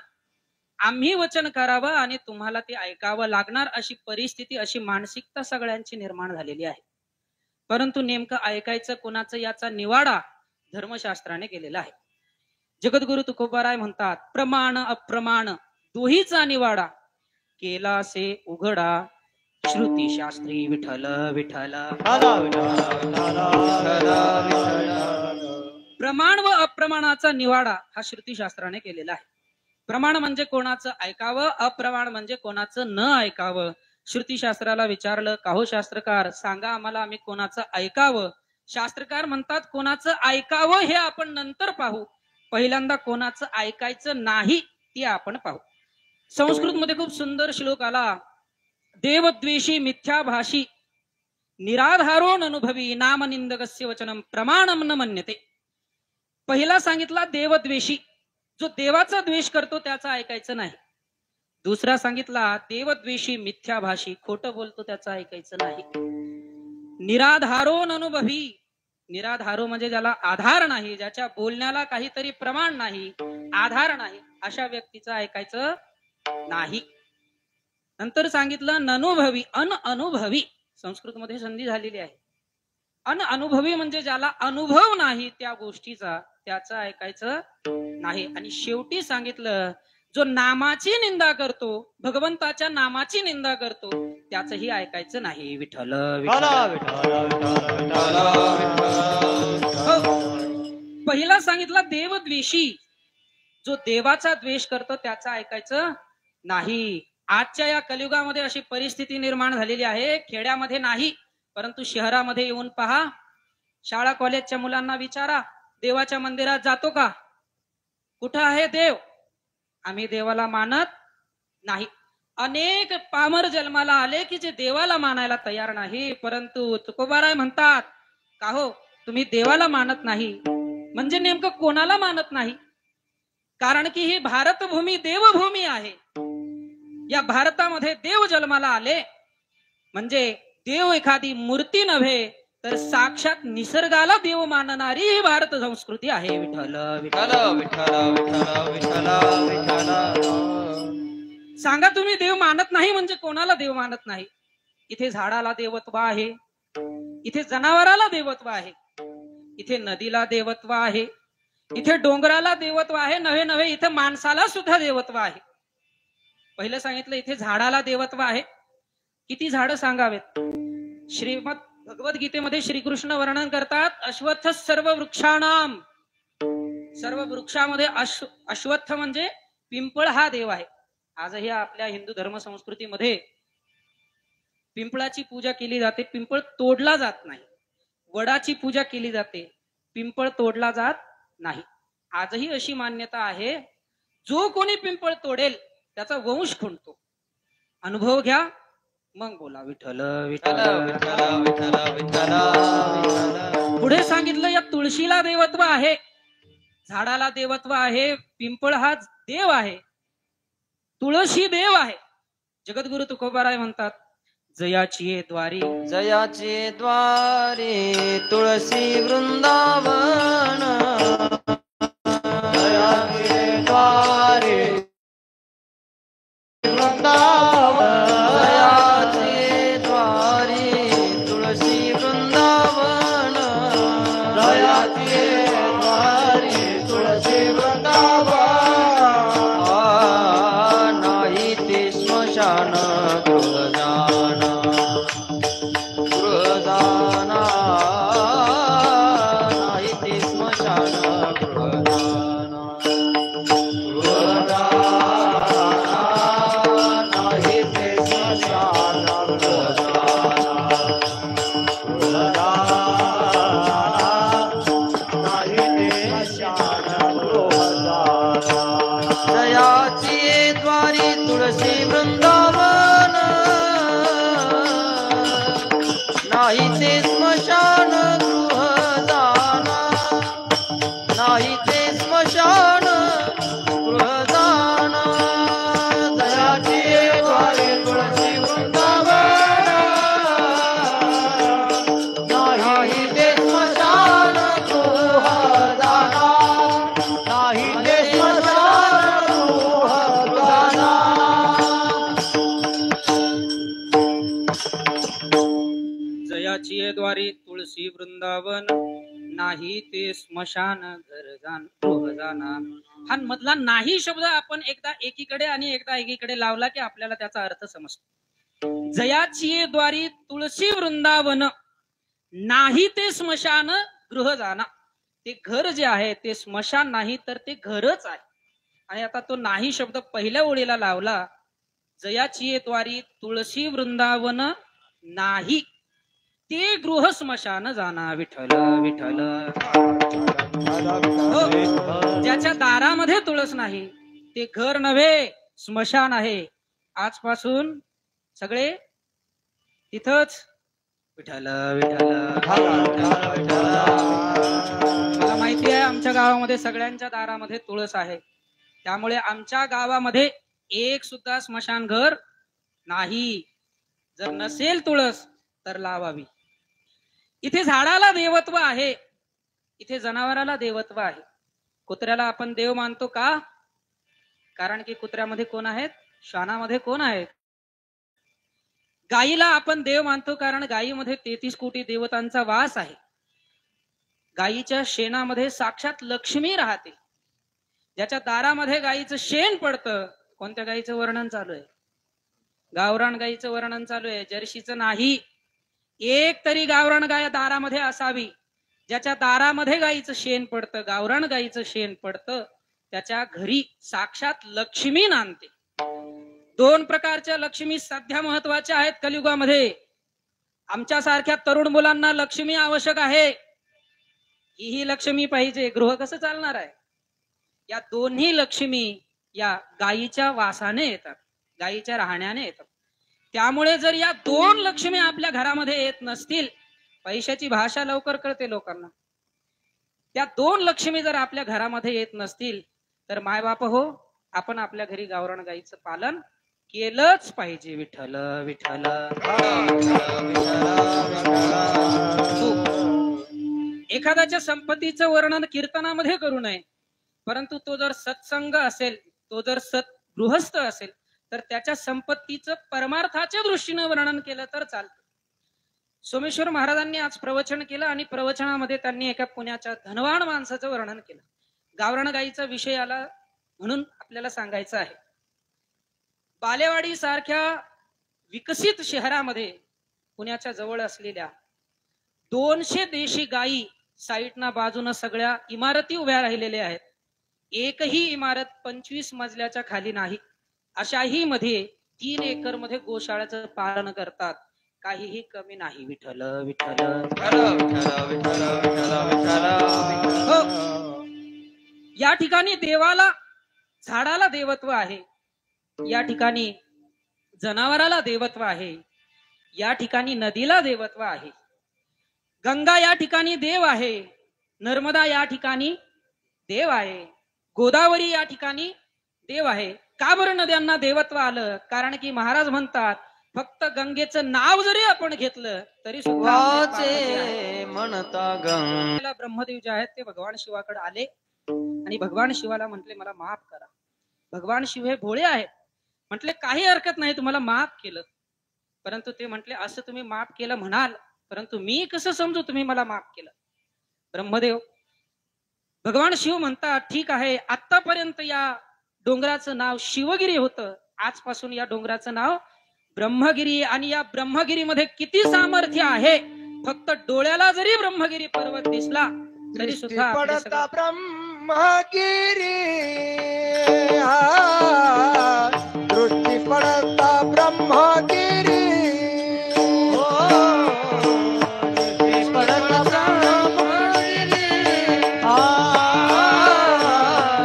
आम्ही वचन करावं आणि तुम्हाला ते ऐकावं लागणार, अशी परिस्थिती, अशी मानसिकता सगळ्यांची निर्माण झालेली आहे. परंतु नेमकं ऐकायचं कोणाचं याचा निवाडा धर्मशास्त्राने केलेला आहे. जगद्गुरु तुकोबाराय म्हणतात, प्रमाण अप्रमाण दोहीचा निवाडा केला से उघडा श्रुती शास्त्री विठ्ठल विठ्ठल. प्रमाण व अप्रमाणाचा निवाडा हा श्रुती शास्त्राने केलेला आहे. प्रमाण म्हणजे कोणाचं ऐकावं, अप्रमाण म्हणजे कोणाचं न ऐकावं. श्रुती शास्त्राला विचारलं, का हो शास्त्रकार, सांगा आम्हाला आम्ही कोणाचं ऐकावं. शास्त्रकार म्हणतात, कोणाचं ऐकावं हे आपण नंतर पाहू, पहिल्यांदा कोणाचं ऐकायचं नाही ते आपण पाहू. संस्कृत मध्ये खूप सुंदर श्लोक आला, देवद्वेषी मिथ्याभाषी निराधारो अनुभवी नामनिंदकस्य वचनम प्रमाणम न मन्यते. पहिला सांगितला देवद्वेषी, जो देवाचा द्वेष करतो त्याचं ऐकायचं नाही. दुसरा सांगितला देवद्वेषी मिथ्याभाषी, खोटं बोलतो त्याचं ऐकायचं नाही. निराधारो अनुभवी, निराधारो म्हणजे ज्याला आधार नाही, ज्याच्या बोलण्याला काहीतरी प्रमाण नाही, आधार नाही, अशा व्यक्तीचं ऐकायचं नाही. नंतर सांगितलं ननुभवी, अनुभवी. संस्कृत मध्ये संधी झालेली आहे. अनुभवी म्हणजे ज्याला अनुभव नाही त्या गोष्टीचा, त्याचं ऐकायचं नाही. आणि शेवटी सांगितलं जो नामाची निंदा करतो, भगवंताच्या नामाची निंदा करतो, त्याचंही ऐकायचं नाही. विठ्ठल पहिला सांगितला देवद्वेषी, जो देवाचा द्वेष करतो त्याचं ऐकायचं नाही. आजच्या या कलियुगामध्ये अशी परिस्थिती निर्माण झालेली आहे. खेड्यामध्ये नाही परंतु शहरामध्ये येऊन पहा, शाळा कॉलेजच्या मुलांना विचारा, देवाच्या मंदिरात जातो का? कुठं आहे देव? आम्ही देवाला मानत नाही. अनेक पामर जन्माला आले की जे देवाला मानायला तयार नाही. परंतु तुकोबाराय म्हणतात, का हो तुम्ही देवाला मानत नाही म्हणजे नेमकं कोणाला मानत नाही? कारण की ही भारतभूमी देवभूमी आहे. या भारतामध्ये देव जन्माला आले म्हणजे देव एखादी मूर्ती नव्हे तर साक्षात निसर्गाला देव मानणारी ही भारत संस्कृती आहे. विठ्ठल विठ्ठल विठ्ठल विठ्ठल विठ्ठल. सांगा तुम्ही देव मानत नाही म्हणजे कोणाला देव मानत नाही? इथे झाडाला देवत्व आहे, इथे जनावराला देवत्व आहे, इथे नदीला देवत्व आहे, इथे डोंगराला देवत्व आहे, नव्हे नव्हे इथे माणसाला सुद्धा देवत्व आहे. पहिलं सांगितलं इथे झाडाला देवत्व आहे. किती झाडं सांगावेत? श्रीमद भगवद्गीतेमध्ये श्रीकृष्ण वर्णन करतात, अश्वत्थ सर्व वृक्षाणाम. सर्व वृक्षामध्ये अश्वत्थ म्हणजे पिंपळ हा देव आहे. आजही आपल्या हिंदू धर्म संस्कृतीमध्ये पिंपळाची पूजा केली जाते, पिंपळ तोडला जात नाही. वडाची पूजा केली जाते, पिंपळ तोडला जात नाही. आजही अशी मान्यता आहे, जो कोणी पिंपळ तोडेल त्याचा वंश खुंटतो. अनुभव घ्या मग बोला. विठ्ठल विठ्ठल विठ्ठल विठ्ठल विठ्ठल. पुढे सांगितलं या तुळशीला देवत्व आहे, झाडाला देवत्व आहे, पिंपळ हा देव आहे, तुळशी देव आहे. जगद्गुरु तुकोबाराय म्हणतात, जयाची द्वारी, जयाचे द्वारे तुळसी वृंदावन, जयाचे द्वारे वृंदावन, जयाचे द्वारे तुळसी वृंदावन, जयाचे द्वारे तुळसी वृंदावन. नाही ते स्मशान गृहदान, गृहदान नाही ते स्मशान गृहदान, नाही ते स्मशान गृहदान, नाही ते स्मशान गृहदान. जयाची द्वारी तुळसी वृंदावन, नाही ते स्मशान गृहदान, नाही ते स्मशान गृहदान. जयाची द्वारे तुळसी वृंदावन, नाही ते स्मशान गृहदान. द्वारी तुळशी वृंदावन, नाही ते स्मशान गृह जाना. हा मधला नाही शब्द आपण एकदा एकीकडे आणि एकदा एकीकडे लावला की आपल्याला त्याचा अर्थ समजतो. जयाची द्वारी तुळशी वृंदावन, नाही ते स्मशान गृह जाना. ते घर जे आहे ते स्मशान नाही तर ते घरच आहे. आणि आता तो नाही शब्द पहिल्या ओळीला लावला. जयाची द्वारी तुळशी वृंदावन, नाही ते गृह स्मशान जाना. विठ्ठल विठ्ठल. हो, ज्याच्या दारामध्ये तुळस नाही ते घर नव्हे, स्मशान आहे. आजपासून सगळे तिथंच विठ्ठल विठ्ठल. मला माहिती आहे आमच्या गावामध्ये सगळ्यांच्या दारामध्ये तुळस आहे, त्यामुळे आमच्या गावामध्ये एक सुद्धा स्मशान घर नाही. जर नसेल तुळस तर लावावी. इथे झाडाला देवत्व आहे, इथे जनावराला देवत्व आहे. कुत्र्याला आपण देव मानतो का? कारण की कुत्र्यामध्ये कोण आहेत? श्वानामध्ये कोण आहेत? गायीला आपण देव मानतो कारण गायीमध्ये 33 कोटी देवतांचा वास आहे. गायीच्या शेणामध्ये साक्षात लक्ष्मी राहते. ज्याच्या दारामध्ये गायीचं शेण पडतं, कोणत्या गायीचं वर्णन चालू आहे? गावरान गायीचं वर्णन चालू आहे, जर्शीचं नाही. एक तरी गावरान गाय दारामध्ये असावी. ज्याच्या दारामध्ये गायीचं शेण पडतं, गावरान गायीचं शेण पडतं, त्याच्या घरी साक्षात लक्ष्मी नांदते. 2 प्रकारच्या लक्ष्मी सध्या महत्वाच्या आहेत कलियुगामध्ये. आमच्या सारख्या तरुण मुलांना लक्ष्मी आवश्यक आहे. ही लक्ष्मी पाहिजे, गृह कसं चालणार आहे? या दोन्ही लक्ष्मी या गायीच्या वासाने येतात, गायीच्या राहण्याने येतात. त्यामुळे जर या 2 लक्ष्मी आपल्या घरामध्ये येत नसतील, पैशाची भाषा लवकर कळते लोकांना. त्या 2 लक्ष्मी जर आपल्या घरामध्ये येत नसतील तर मायबाप हो, आपण आपल्या घरी गावरान गायीचं पालन केलंच पाहिजे. विठ्ठल विठ्ठल. एखाद्याच्या संपत्तीचं वर्णन कीर्तनामध्ये करू नये, परंतु तो जर सत्संग असेल, तो जर गृहस्थ असेल तर त्याच्या संपत्तीचं परमार्थाच्या दृष्टीने वर्णन केलं तर चालतं. सोमेश्वर महाराजांनी आज प्रवचन केलं आणि प्रवचनामध्ये त्यांनी एका पुण्याच्या धनवान माणसाचं वर्णन केलं. गावरान गायीचा विषय आला म्हणून आपल्याला सांगायचं आहे. बालेवाडी सारख्या विकसित शहरामध्ये, पुण्याच्या जवळ असलेल्या 200 देशी गायी साईडना बाजूनं सगळ्या इमारती उभ्या राहिलेल्या आहेत. एकही इमारत 25 मजल्याच्या खाली नाही. अशाही मध्ये 3 एकर मध्ये गोशाळाचं पालन करतात. काहीही कमी नाही. विठ्ठल विठ्ठल. हो, या ठिकाणी देवाला, झाडाला देवत्व आहे. या ठिकाणी जनावराला देवत्व आहे. या ठिकाणी नदीला देवत्व आहे. गंगा या ठिकाणी देव आहे. नर्मदा या ठिकाणी देव आहे. गोदावरी या ठिकाणी देव आहे. का बरं नद्यांना देवत्व आलं? कारण की महाराज म्हणतात फक्त गंगेचं नाव जरी आपण घेतलं तरी सुद्धा म्हणता गंगा. ब्रह्मदेव जे आहेत ते भगवान शिवाकडे आले आणि भगवान शिवाला म्हटले मला माफ करा. भगवान शिव हे भोळे आहेत. म्हटले काही हरकत नाही, तुम्हाला माफ केलं. परंतु ते म्हटले असं तुम्ही माफ केलं म्हणाल, परंतु मी कसं समजू तुम्ही मला माफ केलं? ब्रह्मदेव, भगवान शिव म्हणतात ठीक आहे, आतापर्यंत या डोंगराचं नाव शिवगिरी होतं, आजपासून या डोंगराचं नाव ब्रह्मगिरी. आणि या ब्रह्मगिरीमध्ये किती सामर्थ्य आहे, फक्त डोळ्याला जरी ब्रह्मगिरी पर्वत दिसला तरी सुद्धा पडता ब्रह्मगिरी, दृष्टी पडता ब्रह्मगिरी, दृष्टी पडता ब्रह्मगिरी,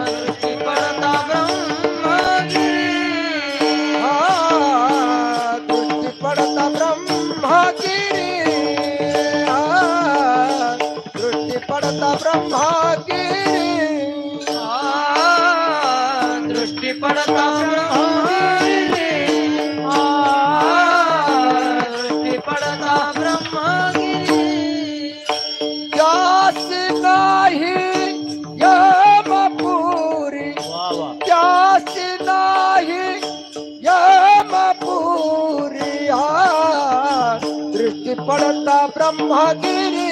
दृष्टी पडता ब्रह्मगिरी, दृष्टी पडता ब्रह्मगिरी, दृष्टी पडता ब्रह्मगिरी, दृष्टी पडता ब्रह्मगिरी, दृष्टी पडता ब्रह्मगिरी. त्यास नाही यमपुरी, त्यास नाही यमपुरी, दृष्टी पडता ब्रह्मगिरी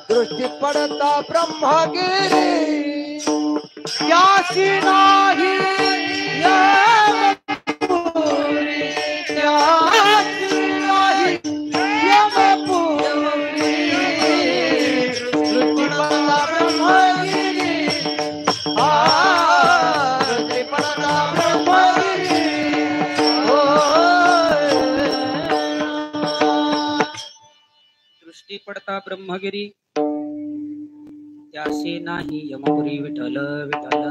दृष्टी पडता ब्रह्मगिरी यासी नाही यमपुरी यासी नाही यमपुरी दृष्टी पडता ब्रह्मगिरी दृष्टी पडता ब्रह्मगिरी दृष्टी पडता ब्रह्मगिरी त्यासी नाही यमपुरी विठ्ठल विठ्ठल.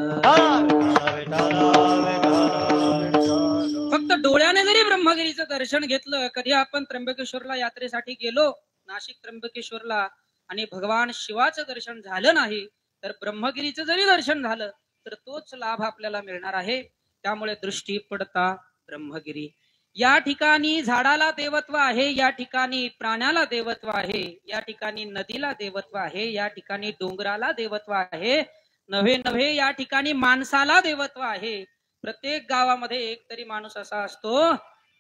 फक्त डोळ्याने जरी ब्रह्मगिरीचं दर्शन घेतलं, कधी आपण त्र्यंबकेश्वरला यात्रेसाठी गेलो नाशिक त्र्यंबकेश्वरला आणि भगवान शिवाचं दर्शन झालं नाही, तर ब्रह्मगिरीचं जरी दर्शन झालं तर तोच लाभ आपल्याला मिळणार आहे. त्यामुळे दृष्टी पडता ब्रह्मगिरी. या ठिकाणी झाडाला देवत्व आहे, या ठिकाणी प्राण्याला देवत्व आहे, या ठिकाणी नदीला देवत्व आहे, या ठिकाणी डोंगराला देवत्व आहे, नव्हे नव्हे या ठिकाणी माणसाला देवत्व आहे. प्रत्येक गावामध्ये एक तरी माणूस असा असतो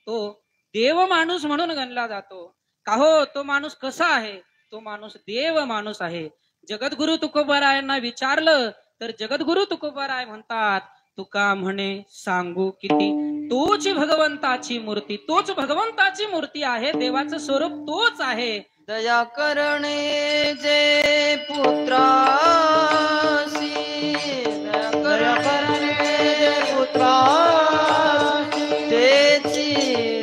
तो देव माणूस म्हणून गणला जातो. का हो, तो माणूस कसा आहे? तो माणूस देव माणूस आहे. जगद्गुरु तुकोबारायांना विचारलं तर जगद्गुरु तुकोबाराय म्हणतात, तुका म्हणे सांगू किती, तोच भगवंताची मूर्ती, तोच भगवंताची मूर्ती आहे, देवाचं स्वरूप तोच आहे. दया करणे जे पुत्रासी, दया करणे जे पुत्रासी, तेची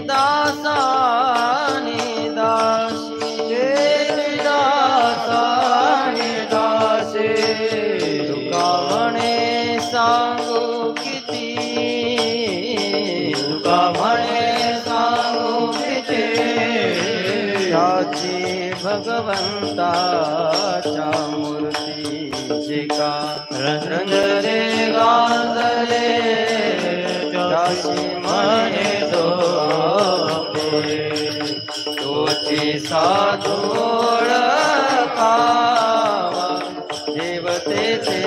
दासाने दासी, तेची दासाने दासी, तुका म्हणे सांगू किती, तुका म्हणे सांगू किती, त्याची भगवंताच्या मूर्ती जे का रंजले गांजले, त्याची म्हणे तोची साधू ओळखावा, देवतेचे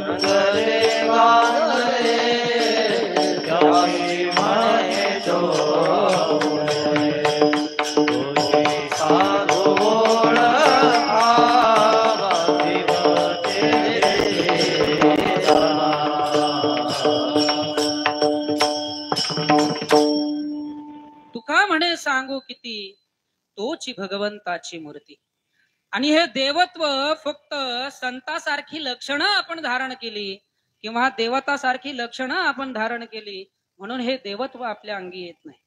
रंजले गांजले, त्याची म्हणे तुका म्हणे सांगू किती, तोची भगवंताची मूर्ती. आणि हे देवत्व फक्त संतासारखी लक्षणं आपण धारण केली किंवा देवतासारखी लक्षणं आपण धारण केली म्हणून हे देवत्व आपल्या अंगी येत नाही.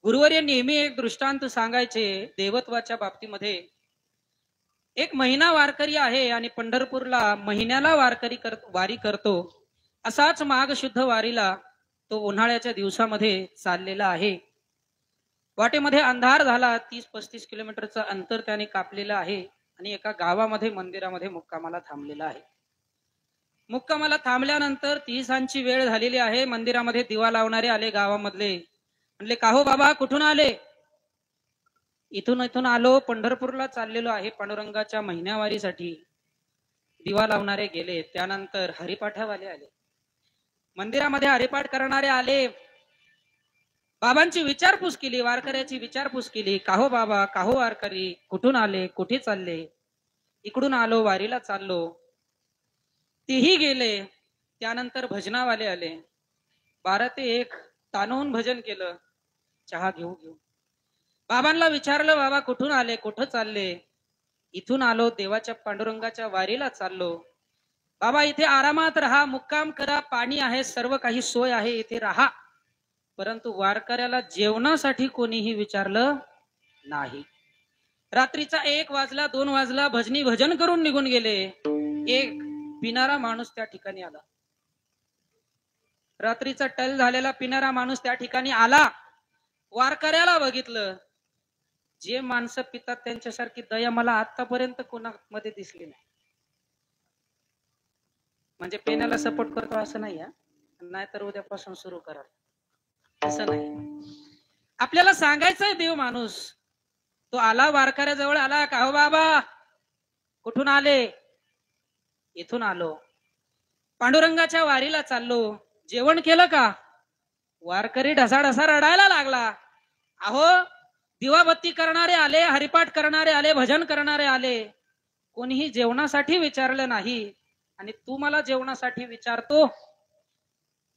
गुरुवर्य नेहमी एक दृष्टांत सांगायचे देवत्वाच्या बाबतीमध्ये. एक महिना वारकरी आहे आणि पंढरपूरला महिन्याला वारी करतो. असाच माघ शुद्ध वारीला तो उन्हाळ्याच्या दिवसामध्ये चाललेला आहे. वाटेमध्ये अंधार झाला. 30-35 किलोमीटरचं अंतर त्याने कापलेलं आहे आणि एका गावामध्ये मंदिरामध्ये मुक्कामाला थांबलेला आहे. मुक्कामाला थांबल्यानंतर 30 वेळ झालेली आहे. मंदिरामध्ये दिवा लावणारे आले गावामधले. म्हणले, का हो बाबा, कुठून आले? इथून आलो, पंढरपूरला चाललेलो आहे पांडुरंगाच्या महिन्यावारीसाठी. दिवा लावणारे गेले. त्यानंतर हरिपाठावाले आले. मंदिरामध्ये हरिपाठ करणारे आले. बाबांची विचारपूस केली, वारकऱ्याची विचारपूस केली. का हो बाबा, का हो वारकरी, कुठून आले, कुठे चालले? इकडून आलो, वारीला चाललो. तेही गेले. त्यानंतर भजनावाले आले. 12 ते 1 तानवून भजन केलं. चहा घेऊ बाबांना विचारलं, बाबा कुठून आले, कुठं चालले? इथून आलो, देवाच्या पांडुरंगाच्या वारीला चाललो. बाबा इथे आरामात राहा, मुक्काम करा, पाणी आहे, सर्व काही सोय आहे, इथे राहा. परंतु वारकऱ्याला जेवणासाठी कोणीही विचारलं नाही. रात्रीचा 1 वाजला, 2 वाजला, भजनी भजन करून निघून गेले. एक पिणारा माणूस त्या ठिकाणी आला. रात्रीचा टल झालेला पिणारा माणूस त्या ठिकाणी आला. वारकऱ्याला बघितलं. जे माणसं पितात त्यांच्यासारखी दया मला आतापर्यंत कोणामध्ये दिसली नाही. म्हणजे पेनाला सपोर्ट करतो असं नाही, नाहीतर उद्यापासून सुरू करा असं नाही. आपल्याला सांगायचंय देव माणूस. तो आला, वारकऱ्याजवळ आला. का हो बाबा, कुठून आले? इथून आलो, पांडुरंगाच्या वारीला चाललो. जेवण केलं का? वारकरी ढसाढसा रडायला लागला. अहो, दिवाबत्ती करणारे आले, हरिपाठ करणारे आले, भजन करणारे आले, कोणीही जेवणासाठी विचारलं नाही आणि तू मला जेवणासाठी विचारतो?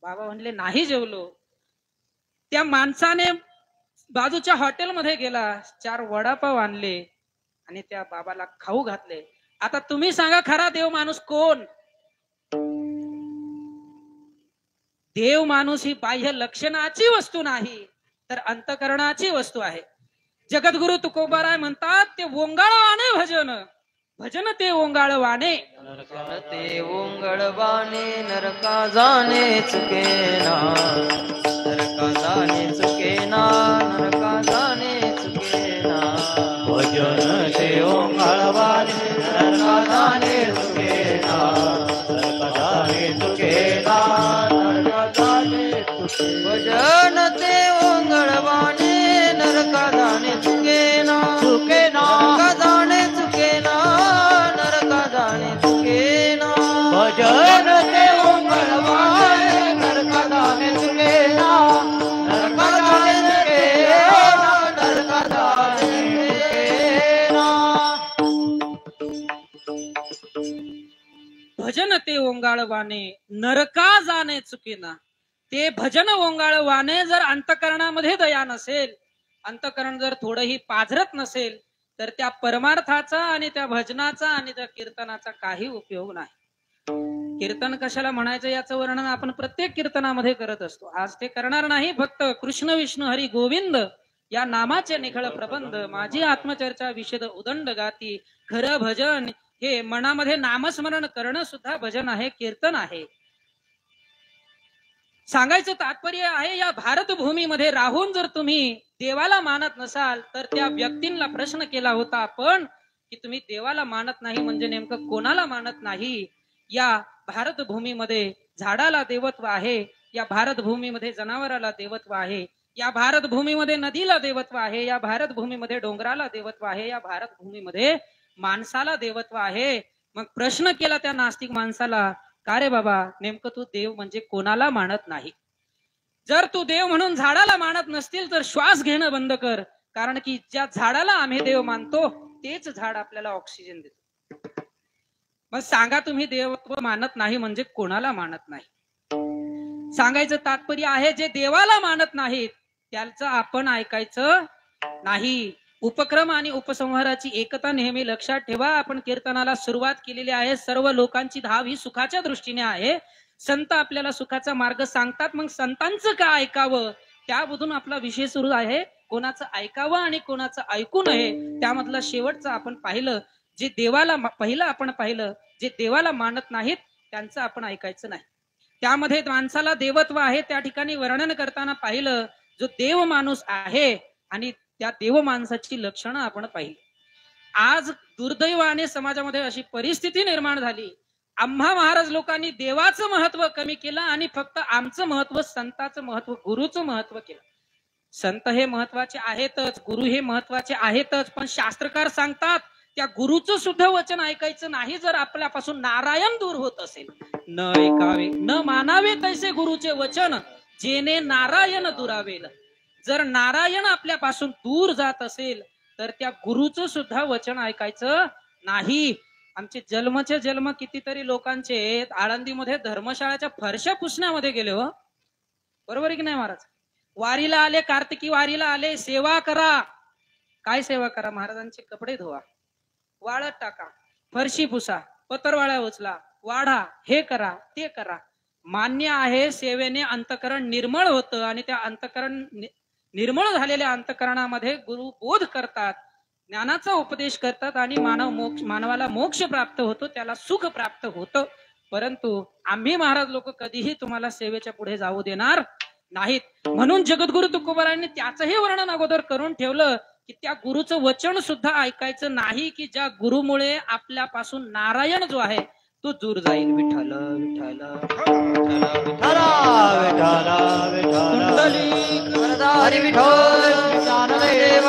बाबा म्हणले नाही जेवलो. त्या माणसाने बाजूच्या हॉटेलमध्ये गेला, 4 वडापाव आणले आणि त्या बाबाला खाऊ घातले. आता तुम्ही सांगा, खरा देव माणूस कोण? देव माणूस ही बाह्य लक्षणाची वस्तू नाही, तर अंतकरणाची वस्तू आहे. जगद्गुरु तुकोबाराय म्हणतात, ते ओंगाळवाने भजन, भजन ते ओंगाळवाने. भजन ते ओंगाळवाने, नरका जाणे चुकेना, नरका जाणे चुकेना, नरका जाणे चुकेना. भजन ते ओंगाळवाने, नरका जाणे चुकेना, नरका जाणे चुकेना, नरका जाणे चुकेना. भजन ते ओंगाळवाने, नरका जाणे चुकेना, चुकेना. नरका जाणे चुकेना, नरका जाणे चुकेना. भजन ते ओंगाळवाने, नरका जाणे चुकेना, नरका जाणे चुकेना, नरका जाणे चुकेना. भजन ते ओंगाळवाने, नरका जाणे चुकेना. ते भजन ओंगाळवाने जर अंतकरणामध्ये दया नसेल, अंतकरण जर थोडंही पाझरत नसेल, तर त्या परमार्थाचा आणि त्या भजनाचा आणि त्या कीर्तनाचा काही उपयोग नाही. कीर्तन कशाला म्हणायचं याचं वर्णन आपण प्रत्येक कीर्तनामध्ये करत असतो. आज ते करणार नाही. फक्त कृष्ण विष्णू हरी गोविंद या नामाचे निखळ प्रबंध, माझी आत्मचर्चा विशद उदंड गाती. खरं भजन हे मनामध्ये नामस्मरण करणं सुद्धा भजन आहे, कीर्तन आहे. सांगायचं तात्पर्य आहे, या भारतभूमीमध्ये राहून जर तुम्ही देवाला मानत नसाल, तर त्या व्यक्तींना प्रश्न केला होता आपण की तुम्ही देवाला मानत नाही म्हणजे नेमकं कोणाला मानत नाही? या भारतभूमीमध्ये झाडाला देवत्व आहे, या भारतभूमीमध्ये जनावराला देवत्व आहे, या भारतभूमीमध्ये नदीला देवत्व आहे, या भारतभूमीमध्ये डोंगराला देवत्व आहे, या भारतभूमीमध्ये माणसाला देवत्व आहे. मग प्रश्न केला त्या नास्तिक माणसाला, का रे बाबा, नेमकं तू देव म्हणजे कोणाला मानत नाही? जर तू देव म्हणून झाडाला मानत नसतील तर श्वास घेणं बंद कर, कारण की ज्या झाडाला आम्ही देव मानतो तेच झाड आपल्याला ऑक्सिजन देतो. मग सांगा, तुम्ही देवत्व मानत नाही म्हणजे कोणाला मानत नाही? सांगायचं तात्पर्य आहे, जे देवाला मानत नाहीत त्याचं आपण ऐकायचं नाही. उपक्रम आणि उपसंहाराची एकता नेहमी लक्षात ठेवा. आपण कीर्तनाला सुरुवात केलेली आहे. सर्व लोकांची धाव ही सुखाच्या दृष्टीने आहे. संत आपल्याला सुखाचा मार्ग सांगतात, मग संतांचं का ऐकावं त्यामधून आपला विषय सुरू आहे. कोणाचं ऐकावं आणि कोणाचं ऐकू नये त्यामधला शेवटचं आपण पाहिलं. जे देवाला पहिलं आपण पाहिलं, जे देवाला मानत नाहीत त्यांचं आपण ऐकायचं नाही. त्यामध्ये माणसाला देवत्व आहे त्या ठिकाणी वर्णन करताना पाहिलं, जो देव माणूस आहे आणि त्या देव माणसाची लक्षणं आपण पाहिली. आज दुर्दैवाने समाजामध्ये अशी परिस्थिती निर्माण झाली, आम्हा महाराज लोकांनी देवाचं महत्व कमी केलं आणि फक्त आमचं महत्व, संताचं महत्व, गुरुचं महत्व केलं. संत हे महत्वाचे आहेतच, गुरु हे महत्वाचे आहेतच, पण शास्त्रकार सांगतात त्या गुरुचं सुद्धा वचन ऐकायचं नाही जर आपल्यापासून नारायण दूर होत असेल. न ऐकावे न मानावे तैसे गुरुचे वचन, जेने नारायण दुरावेल. जर नारायण आपल्यापासून दूर जात असेल तर त्या गुरुचं सुद्धा वचन ऐकायचं नाही. आमचे जन्मचे जन्म कितीतरी लोकांचे आळंदीमध्ये धर्मशाळाच्या फरशा पुसण्यामध्ये गेले हो. बरोबर आहे की नाही महाराज? वारीला आले, कार्तिकी वारीला आले, सेवा करा. काय सेवा करा? महाराजांचे कपडे धुवा, वाळत टाका, फरशी पुसा, पत्रवाळ्या उचला, वाढा, हे करा ते करा. मान्य आहे, सेवेने अंतकरण निर्मळ होतं आणि त्या अंतकरण निर्मळ झालेल्या अंतकरणामध्ये गुरु बोध करतात, ज्ञानाचा उपदेश करतात आणि मानवाला मोक्ष प्राप्त होतो, त्याला सुख प्राप्त होतं. परंतु आम्ही महाराज लोक कधीही तुम्हाला सेवेच्या पुढे जाऊ देणार नाहीत. म्हणून जगद्गुरु तुकोबारायांनी त्याचंही वर्णन अगोदर करून ठेवलं की त्या गुरुचं वचन सुद्धा ऐकायचं नाही, की ज्या गुरुमुळे आपल्यापासून नारायण जो आहे तो दूर जाईल. विठ्ठल विठ्ठल हरी विठ्ठल ज्ञानदेव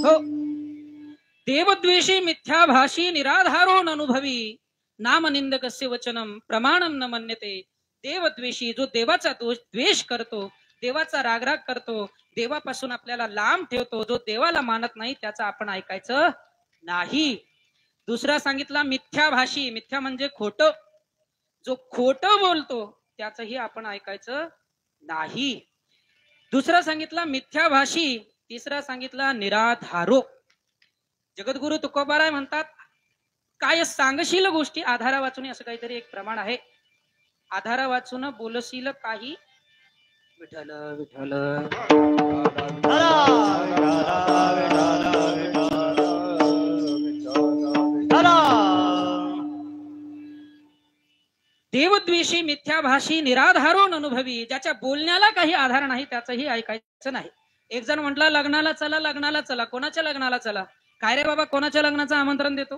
हो. देवद्वेषी मिथ्याभाषी निराधारो अनुभवी, नामनिंदकस्य वचनम प्रमाणम न मन्यते. देवद्वेषी, जो देवाचा द्वेष करतो, देवाचा रागराग करतो, देवापासून आपल्याला लांब ठेवतो, जो देवाला मानत नाही त्याचं आपण ऐकायचं नाही. दुसरा सांगितला मिथ्याभाषी. मिथ्या म्हणजे खोटं. जो खोटं बोलतो त्याचंही आपण ऐकायचं नाही. दुसरा सांगितला मिथ्याभाषी. तिसरा सांगितला निराधारो. जगद्गुरु तुकोबाराय म्हणतात, काय सांगशील गोष्टी आधारा वाचून, असं काहीतरी एक प्रमाण आहे. आधारा वाचून बोलशील काही, विठ्ठल विठ्ठल. देवद्वेषी, मिथ्याभाषी, निराधारून अनुभवी. ज्याच्या बोलण्याला काही आधार नाही त्याचंही ऐकायचं नाही. एक जण म्हटला लग्नाला चला, लग्नाला चला. कोणाच्या लग्नाला चला? काय रे बाबा, कोणाच्या लग्नाचं आमंत्रण देतो?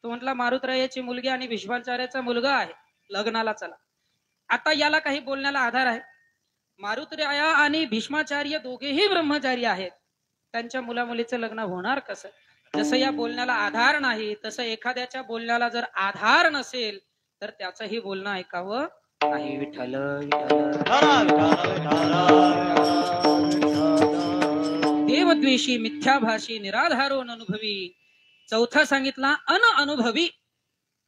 तो म्हटला मारुतरायाची मुलगी आणि भीष्माचार्याचा मुलगा आहे, लग्नाला चला. आता याला काही बोलण्याला आधार आहे? मारुतराया आणि भीष्माचार्य दोघेही ब्रह्मचारी आहेत, त्यांच्या मुलामुलीचं लग्न होणार कसं? जसं या बोलण्याला आधार नाही, तसं एखाद्याच्या बोलण्याला जर आधार नसेल तर त्याचंही बोलणं ऐकावं नाही. विठ्ठल देवद्वेषी, मिथ्याभाषी, निराधारून अनुभवी. चौथा सांगितला अनुभवी.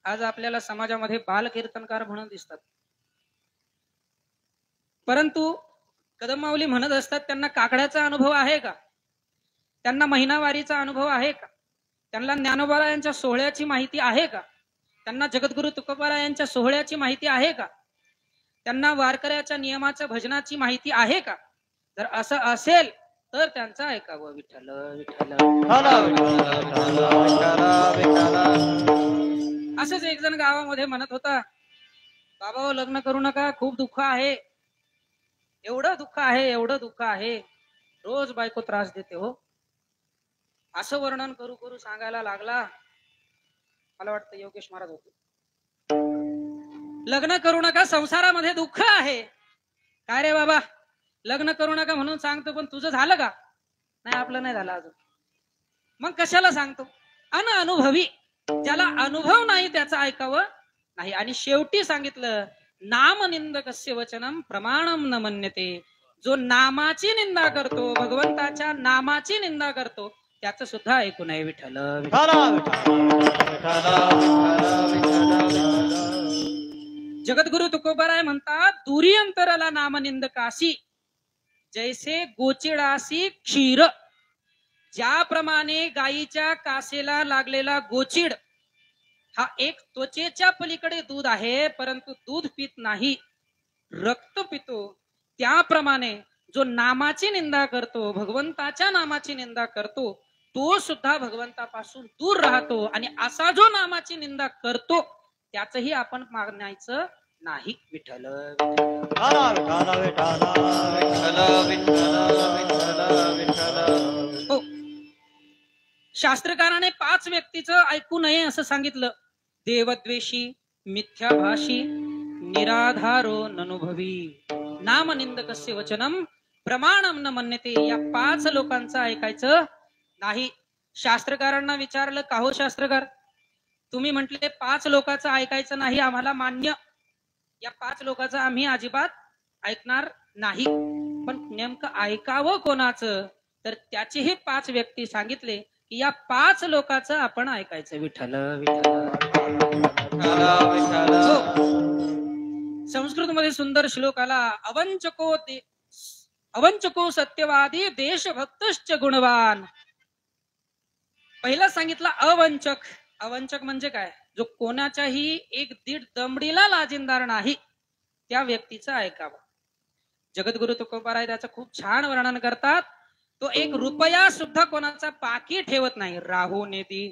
आज आपल्याला समाजामध्ये बाल कीर्तनकार म्हणून दिसतात, परंतु कदम माऊली म्हणत असतात त्यांना काकड्याचा अनुभव आहे का? त्यांना महिनावारीचा अनुभव आहे का? त्यांना ज्ञानोबारायांच्या सोहळ्याची माहिती आहे का? त्यांना जगद्गुरु तुकोबारायांच्या सोहळ्याची माहिती आहे का? त्यांना वारकऱ्याच्या नियमाच्या भजनाची माहिती आहे का? जर असं असेल तर त्यांचं ऐकावं. विठ्ठल विठ्ठल. असंच एक जण गावामध्ये म्हणत होता, बाबा लग्न करू नका, खूप दुःख आहे, एवढं दुःख आहे, एवढं दुःख आहे, रोज बायको त्रास देते हो. असं वर्णन करू करू सांगायला लागला. मला वाटतं योगेश महाराज होते. लग्न करू नका, संसारामध्ये दुःख आहे. काय रे बाबा, लग्न करू नका म्हणून सांगतो, पण तुझं झालं का? नाही, आपलं नाही झालं अजून. मग कशाला सांगतो? अनुभवी. ज्याला अनुभव नाही त्याचं ऐकावं नाही. आणि शेवटी सांगितलं नामनिंदकस्य वचनम प्रमाणम न मन्यते. जो नामाची निंदा करतो, भगवंताच्या नामाची निंदा करतो, त्याचं सुद्धा ऐकू नये. विठ्ठल. जगद्गुरु तुकोबाराय म्हणतात, दुरी अंतराला नामनिंदकासी जैसे गोचिडासी क्षीर. ज्याप्रमाणे गायीच्या कासेला लागलेला गोचिड हा एक त्वचेच्या पलीकडे दूध आहे, परंतु दूध पित नाही, रक्त पितो, त्याप्रमाणे जो नामाची निंदा करतो, भगवंताच्या नामाची निंदा करतो, तो सुद्धा भगवंतापासून दूर राहतो. आणि असा जो नामाची निंदा करतो त्याचंही आपण मागण्याचं नाही. विठ्ठल. हो, शास्त्रकाराने 5 व्यक्तीचं ऐकू नये असं सांगितलं. देवद्वेषी, मिथ्याभाषी, निराधारो ननुभवी, नामनिंदकस्य वचनम प्रमाणम न मन्यते. या 5 लोकांचं ऐकायचं नाही. शास्त्रकारांना विचारलं, का हो शास्त्रकार, तुम्ही म्हटले 5 लोकांचं ऐकायचं नाही, आम्हाला मान्य. या 5 लोकांचं आम्ही अजिबात ऐकणार नाही. पण नेमकं ऐकावं कोणाचं? तर त्याचेही 5 व्यक्ती सांगितले की या 5 लोकांचं आपण ऐकायचं. विठ्ठल संस्कृत मध्ये सुंदर श्लोक आला, अवंचको सत्यवादी देशभक्तश्च गुणवान. पहिला सांगितला अवंचक. अवंचक म्हणजे काय? जो कोणाच्याही 1-1.5 दमडीला लाजिनदार नाही, त्या व्यक्तीचं ऐकावं. जगद्गुरु तुकोबाराय त्याचं खूप छान वर्णन करतात. तो 1 रुपया सुद्धा कोणाचा बाकी ठेवत नाही. राहू नेदी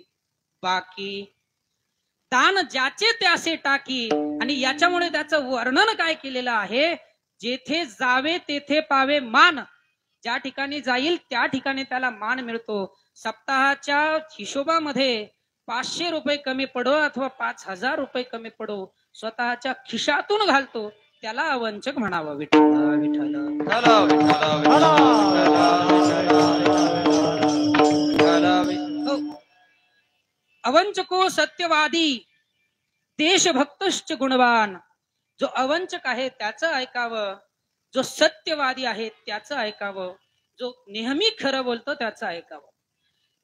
बाकी, दान ज्याचे त्याचे टाकी. आणि याच्यामुळे त्याचं वर्णन काय केलेलं आहे? जेथे जावे तेथे पावे मान. ज्या ठिकाणी जाईल त्या ठिकाणी त्याला मान मिळतो. सप्ताहाच्या हिशोबामध्ये 500 रुपये कमी पडो अथवा 5000 रुपये कमी पडो, स्वतःच्या खिशातून घालतो त्याला अवंचक म्हणावं. विठ्ठल विठ्ठल. अवंचको सत्यवादी. देशभक्तश्च गुणवान, जो अवंचक आहे त्याचं ऐकावं, जो सत्यवादी आहे त्याचं ऐकावं, जो नेहमी खरं बोलतो त्याचं ऐकावं.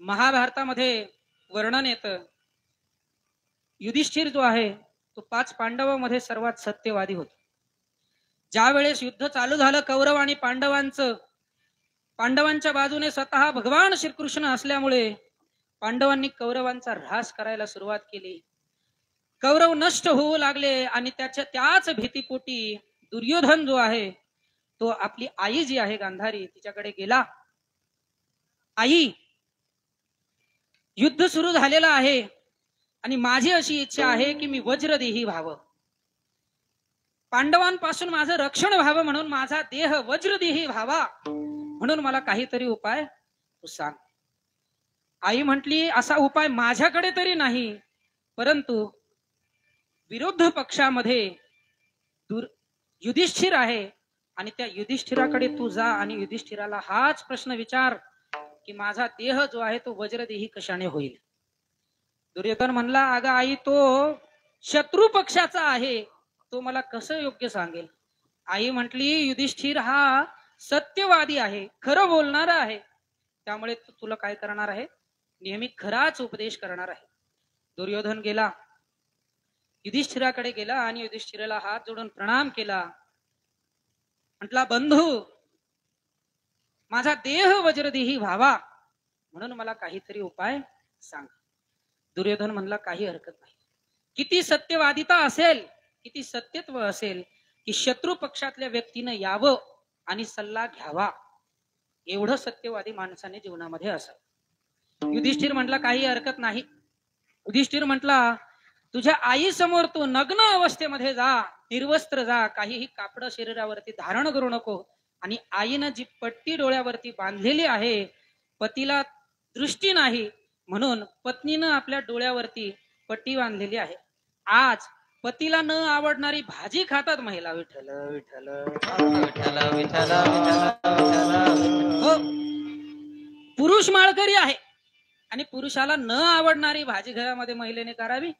महाभारतामध्ये वर्णन येतं, युधिष्ठिर जो आहे तो 5 पांडवांमध्ये सर्वात सत्यवादी होता. ज्या वेळेस युद्ध चालू झालं कौरव आणि पांडवांचं, पांडवांच्या बाजूने स्वतः भगवान श्रीकृष्ण असल्यामुळे पांडवांनी कौरवांचा ऱ्हास करायला सुरुवात केली. कौरव नष्ट होऊ लागले आणि त्याच भीतीपोटी दुर्योधन जो आहे तो आपली आई जी आहे गांधारी तिच्याकडे गेला. आई, युद्ध सुरू झालेलं आहे आणि माझी अशी इच्छा आहे की मी वज्रदेही व्हावं, पांडवांपासून माझं रक्षण व्हावं, म्हणून माझा देह वज्रदेही व्हावा, म्हणून मला काहीतरी उपाय तू सांग. आई म्हटली, असा उपाय माझ्याकडे तरी नाही, परंतु विरुद्ध पक्षामध्ये युधिष्ठिर आहे आणि त्या युधिष्ठिराकडे तू जा आणि युधिष्ठिराला हाच प्रश्न विचार की माझा देह जो आहे तो वज्रदेही कशाने होईल. दुर्योधन म्हणला, अगं आई, तो शत्रू पक्षाचा आहे, तो मला कसं योग्य सांगेल. आई म्हटली, युधिष्ठिर हा सत्यवादी आहे, खरं बोलणारा आहे, त्यामुळे तुला काय करणार आहे, नेहमी खराच उपदेश करणार आहे. दुर्योधन गेला, युधिष्ठिराकडे गेला आणि युधिष्ठिराला हात जोडून प्रणाम केला. म्हटला, बंधू, माझा देह वज्रदेही व्हावा, म्हणून मला काहीतरी उपाय सांग. दुर्योधन म्हणला, काही हरकत नाही. किती सत्यवादिता असेल, किती सत्यत्व असेल की शत्रू पक्षातल्या व्यक्तीनं यावं आणि सल्ला घ्यावा, एवढं सत्यवादी माणसाने जीवनामध्ये असावं. युधिष्ठिर म्हटला, काही हरकत नाही. युधिष्ठिर म्हटला, तुझ्या आई समोर तू नग्न अवस्थेमध्ये जा, निर्वस्त्र जा, काहीही कापड शरीरावरती धारण करू नको, आणि आईनं जी पट्टी डोळ्यावरती बांधलेली आहे, पतीला दृष्टी नाही म्हणून पत्नीनं आपल्या डोळ्यावरती पट्टी बांधलेली आहे. आज पतीला न आवडणारी भाजी खातात महिला. विठ्ठल विठ्ठल विठ्ठल विठ्ठल हो, पुरुष माळकरी आहे आणि पुरुषाला न आवडणारी भाजी घरामध्ये महिलेने करावी,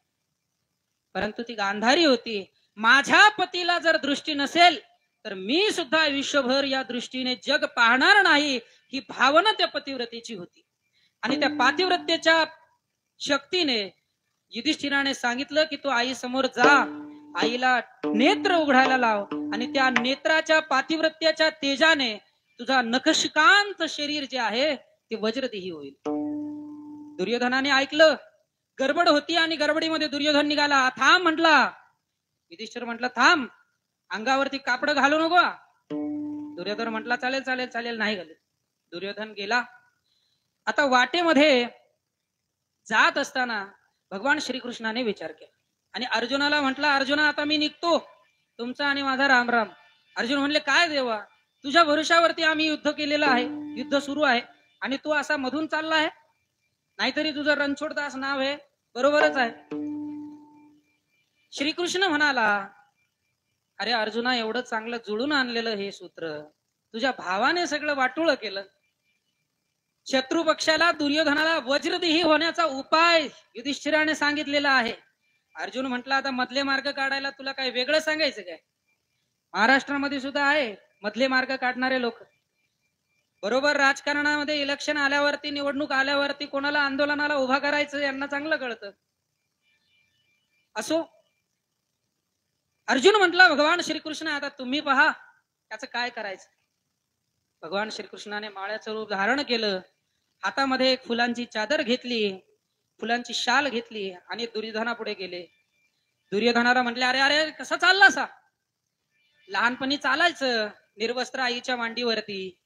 परंतु ती गांधारी होती. माझ्या पतीला जर दृष्टी नसेल तर मी सुद्धा आयुष्यभर या दृष्टीने जग पाहणार नाही, ही भावना त्या पतिव्रतेची होती. आणि त्या पातिव्रतेच्या शक्तीने युधिष्ठिराने सांगितलं की तू आई समोर जा, आईला नेत्र उघडायला लाव, आणि त्या नेत्राच्या पातिव्रत्याच्या तेजाने तुझा नखशिकांत शरीर जे आहे ते वज्रदेही होईल. दुर्योधनाने ऐकलं, गडबड होती आणि गडबडीमध्ये दुर्योधन निघाला. थांब म्हटला. युधिष्ठिर म्हटलं, थांब, अंगावरती कापड घालू नको. दुर्योधन म्हटला, चालेल चालेल चालेल, नाही घालत. दुर्योधन गेला. आता वाटेमध्ये जात असताना भगवान श्रीकृष्णाने विचार केला आणि अर्जुनाला म्हटला, अर्जुना, आता मी निघतो, तुमचा आणि माझा राम राम. अर्जुन म्हणले, काय देवा, तुझ्या भरोशावरती आम्ही युद्ध केलेलं आहे, युद्ध सुरू आहे, आणि तू असा मधून चालला आहे, नाहीतरी तुझं रणछोडदास नाव आहे, बरोबरच आहे. श्रीकृष्ण म्हणाला, अरे अर्जुना, एवढं चांगलं जुळून आणलेलं हे सूत्र तुझ्या भावाने सगळं वाटोळं केलं. शत्रू पक्षाला, दुर्योधनाला वज्रदेही होण्याचा उपाय युधिष्ठिराने सांगितलेला आहे. अर्जुन म्हटला, आता मधले मार्ग काढायला तुला काय वेगळं सांगायचं काय? महाराष्ट्रामध्ये सुद्धा आहे मधले मार्ग काढणारे लोक. बरोबर राजकारणामध्ये इलेक्शन आल्यावरती, निवडणूक आल्यावरती कोणाला आंदोलनाला उभा करायचं यांना चांगलं कळतं. असो, अर्जुन म्हटला, भगवान श्रीकृष्ण, आता तुम्ही पहा त्याचं काय करायचं. भगवान श्रीकृष्णाने माळ्याचं रूप धारण केलं, हातामध्ये एक फुलांची चादर घेतली, फुलांची शाल घेतली आणि दुर्योधनापुढे गेले. दुर्योधनाला म्हटले, अरे अरे, कसं चालला सा? लहानपणी चालायचं निर्वस्त्र आईच्या मांडीवरती,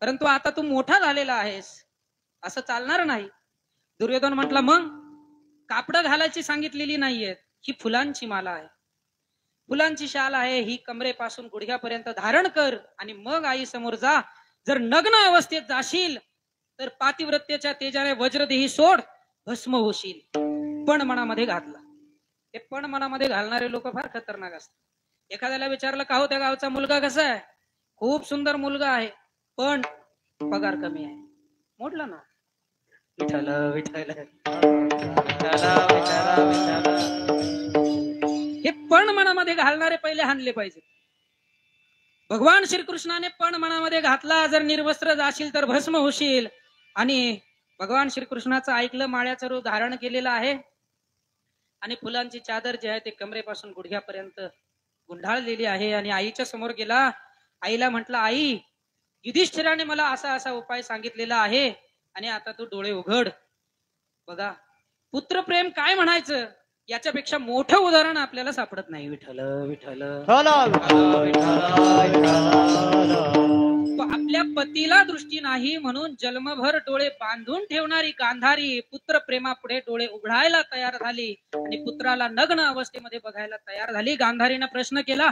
परंतु आता तू मोठा झालेला आहेस, असं चालणार नाही. दुर्योधन म्हटला, मग कापड घालायची सांगितलेली नाहीये, ही फुलांची माला आहे, फुलांची शाल आहे, ही कमरेपासून गुडघ्यापर्यंत धारण कर आणि मग आई समोर जा. जर नग्न अवस्थेत जाशील तर पातिव्रत्याच्या तेजाने वज्रदेही सोड, भस्म होशील. पण मनामध्ये घातला. ते पण मनामध्ये घालणारे लोक फार खतरनाक असतात. एखाद्याला विचारलं, का हो त्या गावचा मुलगा कसा आहे? खूप सुंदर मुलगा आहे, पण पगार कमी आहे. मोडलं ना. विठ्ठल विठ्ठल विठ्ठल विठ्ठल विठ्ठल पण मनामध्ये घालणारे पहिले हाणले पाहिजे. भगवान श्रीकृष्णाने पण मनामध्ये घातला, जर निर्वस्त्र जाशील तर भस्म होशील. आणि भगवान श्रीकृष्णाचं ऐकलं, माळ्याचं रूप धारण केलेलं आहे आणि फुलांची चादर जी आहे ते कमरेपासून गुडघ्यापर्यंत गुंडाळलेली आहे. आणि आईच्या समोर गेला, आईला म्हटलं, आई युधिष्ठिराने मला असा असा उपाय सांगितलेला आहे आणि आता तू डोळे उघड. बघा, पुत्रप्रेम काय म्हणायचं याच्यापेक्षा मोठं उदाहरण आपल्याला सापडत नाही. विठ्ठल विठ्ठल आपल्या पतीला दृष्टी नाही म्हणून जन्मभर डोळे बांधून ठेवणारी गांधारी पुत्रप्रेमापुढे डोळे उघडायला तयार झाली आणि पुत्राला नग्न अवस्थेमध्ये बघायला तयार झाली. गांधारीनं प्रश्न केला,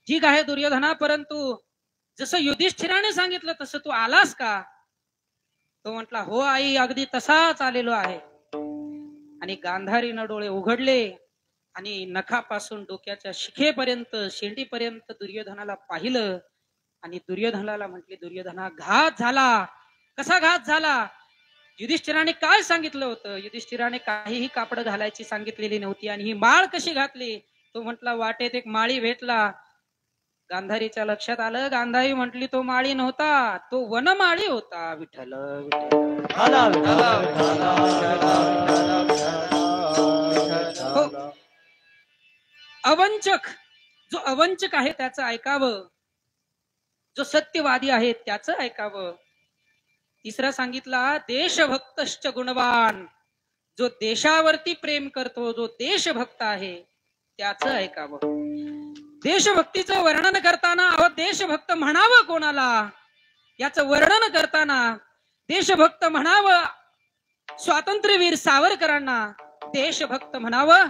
ठीक आहे दुर्योधना, परंतु जसं युधिष्ठिराने सांगितलं तसं तू आलास का? तो म्हटला, हो आई, अगदी तसाच आलेलो आहे. आणि गांधारीनं डोळे उघडले आणि नखापासून डोक्याच्या शिखेपर्यंत, शेंडीपर्यंत दुर्योधनाला पाहिलं आणि दुर्योधनाला म्हटले, दुर्योधना, घात झाला. कसा घात झाला? युधिष्ठिराने काय सांगितलं होतं? युधिष्ठिराने काहीही कापड घालायची सांगितलेली नव्हती. आणि ही माळ कशी घातली? तो म्हटला, वाटेत एक माळी भेटला. गांधारीच्या लक्षात आलं. गांधारी म्हटली, तो माळी नव्हता, तो वनमाळी होता. विठ्ठल अवंचक, जो अवंचक आहे त्याचं ऐकावं, जो सत्यवादी आहे त्याचं ऐकावं. तिसरा सांगितला, देशभक्तश्च गुणवान, जो देशावरती प्रेम करतो, जो देशभक्त आहे त्याचं ऐकावं. देशभक्तीचं वर्णन करताना देशभक्त म्हणावं कोणाला, याचं वर्णन करताना देशभक्त म्हणावं स्वातंत्र्यवीर सावरकरांना, देशभक्त म्हणावं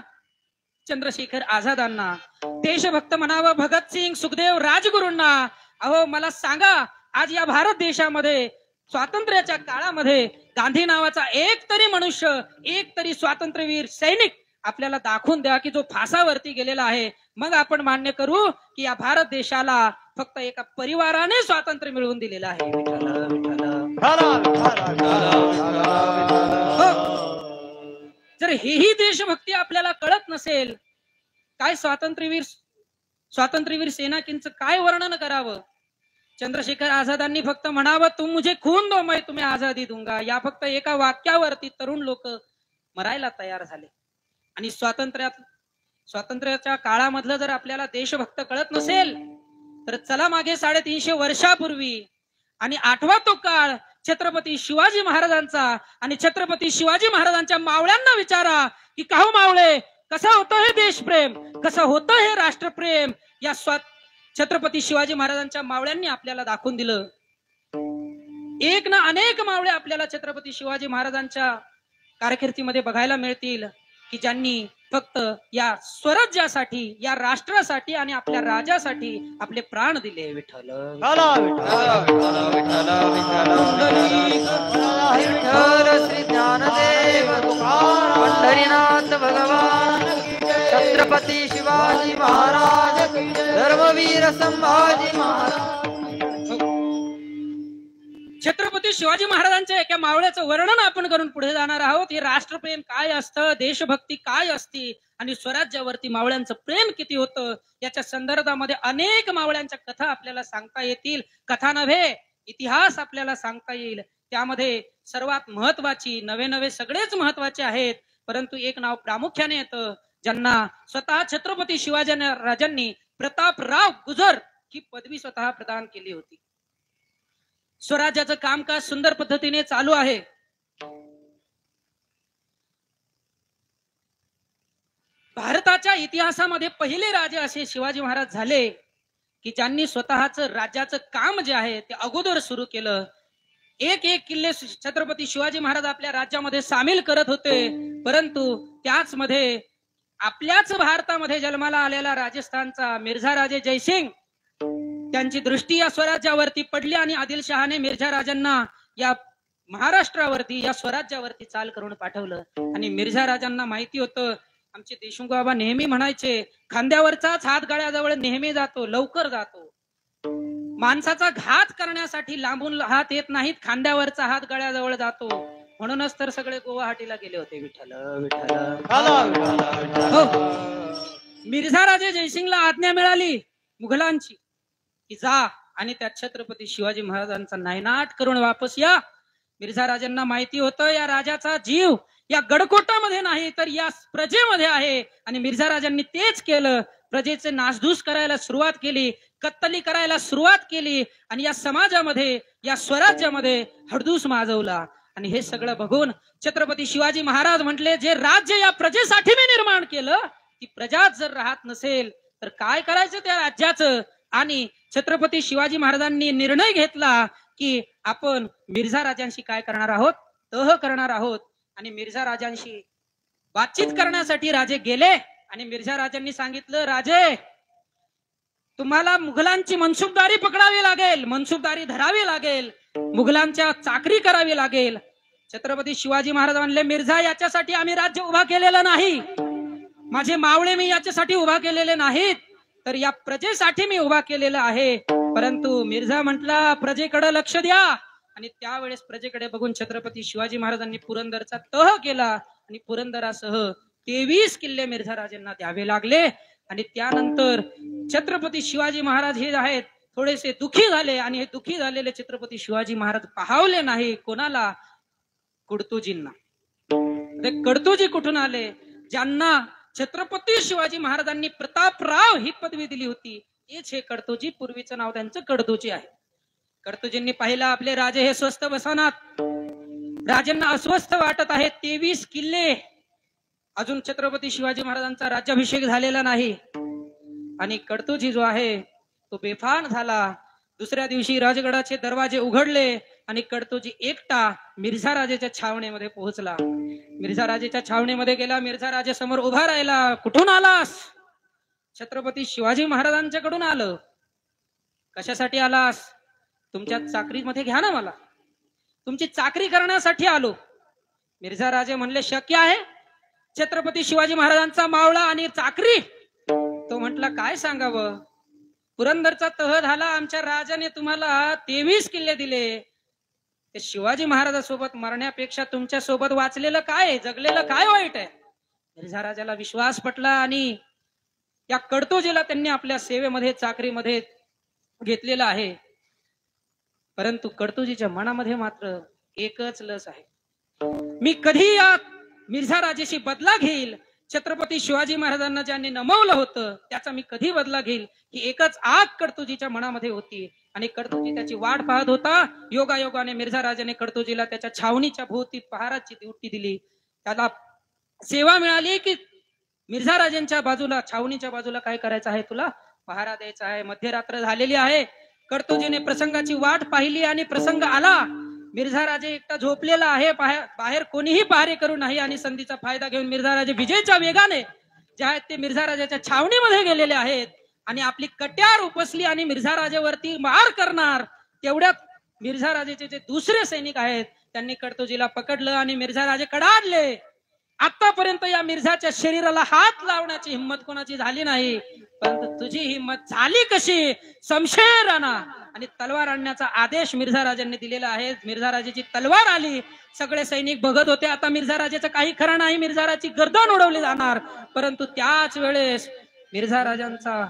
चंद्रशेखर आझादांना, देशभक्त म्हणावं भगतसिंग, सुखदेव, राजगुरूंना. अहो मला सांगा, आज या भारत देशामध्ये स्वातंत्र्याच्या काळामध्ये गांधी नावाचा एक तरी मनुष्य, एक तरी स्वातंत्र्यवीर सैनिक आपल्याला दाखवून द्या की जो फासावरती गेलेला आहे. मग आपण मान्य करू की या भारत देशाला फक्त एका परिवाराने स्वातंत्र्य मिळवून दिलेलं आहे. जर हेही देशभक्ती आपल्याला कळत नसेल, काय स्वातंत्र्यवीर सेनानींचं काय वर्णन करावं? चंद्रशेखर आझादांनी फक्त म्हणावं, तुम मुझे खून दो मैं तुम्हें आजादी दूंगा, या फक्त एका वाक्यावरती तरुण लोक मरायला तयार झाले. आणि स्वातंत्र्याच्या काळामधलं जर आपल्याला देशभक्त कळत नसेल तर चला मागे 350 वर्षापूर्वी आणि आठवा तो काळ छत्रपती शिवाजी महाराजांचा. आणि छत्रपती शिवाजी महाराजांच्या मावळ्यांना विचारा की काहो मावळे, कसं होतं हे देशप्रेम, कसं होतं हे राष्ट्रप्रेम. या छत्रपती शिवाजी महाराजांच्या मावळ्यांनी आपल्याला दाखवून दिलं. एक ना अनेक मावळे आपल्याला छत्रपती शिवाजी महाराजांच्या कारकिर्दीमध्ये बघायला मिळतील की ज्यांनी फक्त या स्वराज्यासाठी, या राष्ट्रासाठी आणि आपल्या राजासाठी आपले प्राण दिले. विठ्ठल श्री ज्ञानदेव पंढरीनाथ भगवान, छत्रपती शिवाजी महाराज, धर्मवीर संभाजी महाराज. छत्रपती शिवाजी महाराजांच्या एका मावळ्याचं वर्णन आपण करून पुढे जाणार आहोत. हे राष्ट्रप्रेम काय असतं, देशभक्ती काय असती आणि स्वराज्यावरती मावळ्यांचं प्रेम किती होतं याच्या संदर्भामध्ये अनेक मावळ्यांच्या कथा आपल्याला सांगता येतील. कथा नव्हे, इतिहास आपल्याला सांगता येईल. त्यामध्ये सर्वात महत्वाची, नवे सगळेच महत्वाचे आहेत, परंतु एक नाव प्रामुख्याने येतं, ज्यांना स्वतः छत्रपती शिवाजी राजांनी प्रतापराव गुजर ही पदवी स्वतः प्रदान केली होती. स्वराज्याचं कामकाज सुंदर पद्धतीने चालू आहे. भारताच्या इतिहासामध्ये पहिले राजे असे शिवाजी महाराज झाले की ज्यांनी स्वतःच राज्याचं काम जे आहे ते अगोदर सुरू केलं. एक किल्ले छत्रपती शिवाजी महाराज आपल्या राज्यामध्ये सामील करत होते, परंतु त्याच मध्ये आपल्याच भारतामध्ये जन्माला आलेला राजस्थानचा मिर्झा राजे जयसिंग, त्यांची दृष्टी या स्वराज्यावरती पडली आणि आदिलशहाने मिर्झा राजांना या महाराष्ट्रावरती, या स्वराज्यावरती चाल करून पाठवलं. आणि मिर्झा राजांना माहिती होतं, आमचे देशमुख बाबा नेहमी म्हणायचे, खांद्यावरचाच हात गळ्याजवळ नेहमी जातो, लवकर जातो. माणसाचा घात करण्यासाठी लांबून हात येत नाहीत, खांद्यावरचा हात गळ्याजवळ जातो. म्हणूनच तर सगळे गुवाहाटीला गेले होते. विठ्ठल विठ्ठल. मिर्झा राजे जयसिंगला आज्ञा मिळाली मुघलांची की जा आणि त्या छत्रपती शिवाजी महाराजांचा नायनाट करून वापस या. मिर्झा राजांना माहिती होतं या राजाचा जीव या गडकोटामध्ये नाही तर या प्रजेमध्ये आहे आणि मिर्झा राजांनी तेच केलं. प्रजेचे नासधूस करायला सुरुवात केली, कत्तली करायला सुरुवात केली आणि या समाजामध्ये या स्वराज्यामध्ये हडदूस माजवला. आणि हे सगळं बघून छत्रपती शिवाजी महाराज म्हटले, जे राज्य या प्रजेसाठी मी निर्माण केलं ती प्रजाच जर राहत नसेल तर काय करायचं त्या राज्याचं. आणि छत्रपती शिवाजी महाराजांनी निर्णय घेतला की आपण मिर्झा राजांशी काय करणार आहोत, तह करणार आहोत. आणि मिर्झा राजांशी बातचीत करण्यासाठी राजे गेले आणि मिर्झा राजांनी सांगितलं, राजे तुम्हाला मुघलांची मनसुबदारी पकडावी लागेल, मनसुबदारी धरावी लागेल, मुघलांच्या चाकरी करावी लागेल. छत्रपती शिवाजी महाराज म्हणले, मिर्झा याच्यासाठी आम्ही राज्य उभा केलेलं नाही, माझे मावळे मी याच्यासाठी उभा केलेले नाहीत, तर या प्रजेसाठी मी उभा केलेला आहे. परंतु मिर्झा म्हटला, प्रजेकडे लक्ष द्या. आणि त्यावेळेस प्रजेकडे बघून छत्रपती शिवाजी महाराजांनी पुरंदरचा तह केला आणि पुरंदरासह 23 किल्ले मिर्झा राजांना द्यावे लागले. आणि त्यानंतर छत्रपती शिवाजी महाराज हे आहेत थोडेसे दुखी झाले आणि हे दुखी झालेले छत्रपती शिवाजी महाराज पाहावले नाही कोणाला, कडतोजींना. कडतोजी कुठून आले, ज्यांना छत्रपती शिवाजी महाराजांनी प्रतापराव ही पदवी दिली होती, तेच हे कडतोजी. पूर्वीचं नाव त्यांचं कडतोजी आहे. कडतोजींनी पाहिलं आपले राजे हे स्वस्थ बसवणार, राजांना अस्वस्थ वाटत आहेत. 23 किल्ले, अजून छत्रपती शिवाजी महाराजांचा राज्याभिषेक झालेला नाही. आणि कडतोजी जो आहे तो बेफान झाला. दुसऱ्या दिवशी राजगडाचे दरवाजे उघडले आणि कडतोजी एकटा मिर्झा राजेच्या छावणीमध्ये पोहोचला. मिर्झा राजेच्या छावणीमध्ये गेला, मिर्झा राजे समोर उभा राहिला. कुठून आलास? छत्रपती शिवाजी महाराजांच्याकडून आलं. कशासाठी आलास? तुमच्या चाकरीमध्ये घ्या ना मला, तुमची चाकरी करण्यासाठी आलो. मिर्झा राजे म्हणले, शक्य आहे? छत्रपती शिवाजी महाराजांचा मावळा आणि चाकरी? तो म्हटला, काय सांगावं, पुरंदरचा तह झाला, आमच्या राजाने तुम्हाला 23 किल्ले दिले, ते शिवाजी महाराजांसोबत मरण्यापेक्षा तुमच्या सोबत वाचलेलं काय, जगलेलं काय वाईट आहे? मिर्झा राजाला विश्वास पटला आणि या कडतोजीला त्यांनी आपल्या सेवेमध्ये चाकरीमध्ये घेतलेला आहे. परंतु कडतोजीच्या मनामध्ये मात्र एकच लस आहे, मी कधी या मिर्झा राजेशी बदला घेईल. छत्रपती शिवाजी महाराजांना ज्यांनी नमवलं होतं त्याचा मी कधी बदला घेईल, ही एकच आग कडतोजीच्या मनामध्ये होती. आणि कडतोजी त्याची वाट पाहत होता. योगायोगाने मिर्झा राजाने कडतोजीला त्याच्या छावणीच्या भोवती पहाराची ड्युटी दिली. त्याला सेवा मिळाली की मिर्झा राजांच्या बाजूला, छावणीच्या बाजूला काय करायचं आहे, तुला पहारा द्यायचा आहे. मध्यरात्र झालेली आहे. कडतोजीने प्रसंगाची वाट पाहिली आणि प्रसंग आला. मिर्झा राजे एकटा झोपलेला आहे, बाहेर कोणीही पहारेकरू नाही. आणि संधीचा फायदा घेऊन मिर्झा राजे विजेच्या वेगाने जे आहेत ते मिर्झा राजाच्या छावणीमध्ये गेलेले आहेत आणि आपली कट्यार उपसली आणि मिर्झा राजेवरती मार करणार. तेवढ्यात मिर्झा राजेचे जे दुसरे सैनिक आहेत त्यांनी कडतोजीला पकडलं आणि मिर्झा राजे कडाडले. आतापर्यंत या मिर्झाच्या शरीराला हात लावण्याची हिंमत कोणाची झाली नाही, परंतु तुझी हिंमत झाली कशी? शमशेर आणा. आणि तलवार आणण्याचा आदेश मिर्झा राजांनी दिलेला आहे. मिर्झा राजाची तलवार आली. सगळे सैनिक बघत होते, आता मिर्झा राजाचं काही खरं नाही, मिर्झा राजाची गर्दन उडवली जाणार. परंतु त्याच वेळेस मिर्झा राजांचा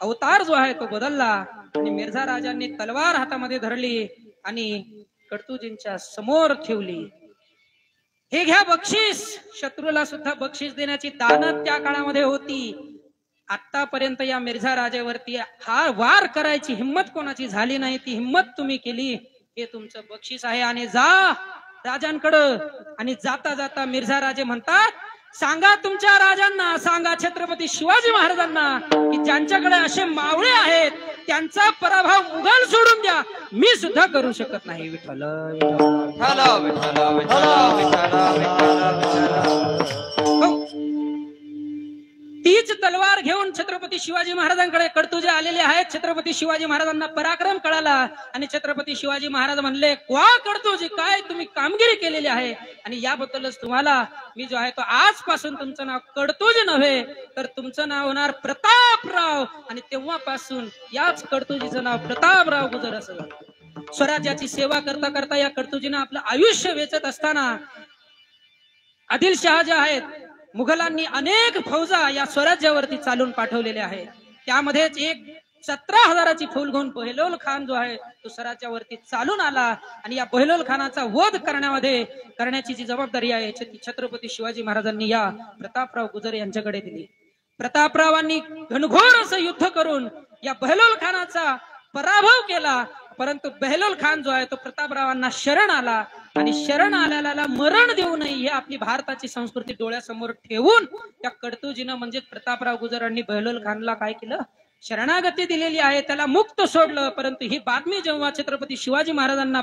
अवतार जो आहे तो बदलला आणि मिर्झा राजांनी तलवार हातामध्ये धरली आणि कडतोजींच्या समोर ठेवली. हे घ्या बक्षीस. शत्रूला सुद्धा बक्षीस देण्याची दानत त्या काळामध्ये होती. आतापर्यंत या मिर्झा राजेवरती हा वार करायची हिंमत कोणाची झाली नाही, ती हिंमत तुम्ही केली, हे तुमचं बक्षीस आहे. आणि जा राजांकडं. आणि जाता जाता मिर्झा राजे म्हणतात, सांगा तुमच्या राजांना, सांगा छत्रपती शिवाजी महाराजांना की ज्यांच्याकडे असे मावळे आहेत त्यांचा पराभव मुघल सोडून द्या, मी सुद्धा करू शकत नाही. विठ्ठल तीच तलवार घेऊन छत्रपती शिवाजी महाराजांकडे कडतोजी आलेले आहेत. छत्रपती शिवाजी महाराजांना पराक्रम कळाला आणि छत्रपती शिवाजी महाराज म्हणले, वा कडतोजी, काय तुम्ही कामगिरी केलेली आहे आणि याबद्दलच तुम्हाला मी जो आहे तो आजपासून तुमचं नाव कडतोजी नव्हे तर तुमचं नाव होणार प्रतापराव. आणि तेव्हापासून याच कडतोजीचं नाव प्रतापराव गुजर असं झालं. स्वराज्याची सेवा करता करता या कडतोजीनं आपलं आयुष्य वेचत असताना आदिलशहा जे आहेत मुघलांनी अनेक फौजा या स्वराज्यावरती चालून पाठवलेल्या आहेत. त्यामध्येच एक 17,000ची फौज घेऊन बहलोल खान जो आहे तो स्वराज्यावरती चालून आला आणि या बहलोल खानाचा वध करण्याची जी जबाबदारी आहे ती छत्रपती शिवाजी महाराजांनी या प्रतापराव गुजर यांच्याकडे दिली. प्रतापरावांनी घनघोर असं युद्ध करून या बहलोल खानाचा पराभव केला. परंतु बहलोल खान जो आहे तो प्रतापरावांना शरण आला आणि शरण आलेल्याला मरण देऊ नये ही आपली भारताची संस्कृती डोळ्यासमोर ठेवून त्या कडतुजीनं म्हणजे प्रतापराव गुजरांनी बहलोल खानला काय केलं, शरणागती दिलेली आहे, त्याला मुक्त सोडलं. परंतु ही बातमी जेव्हा छत्रपती शिवाजी महाराजांना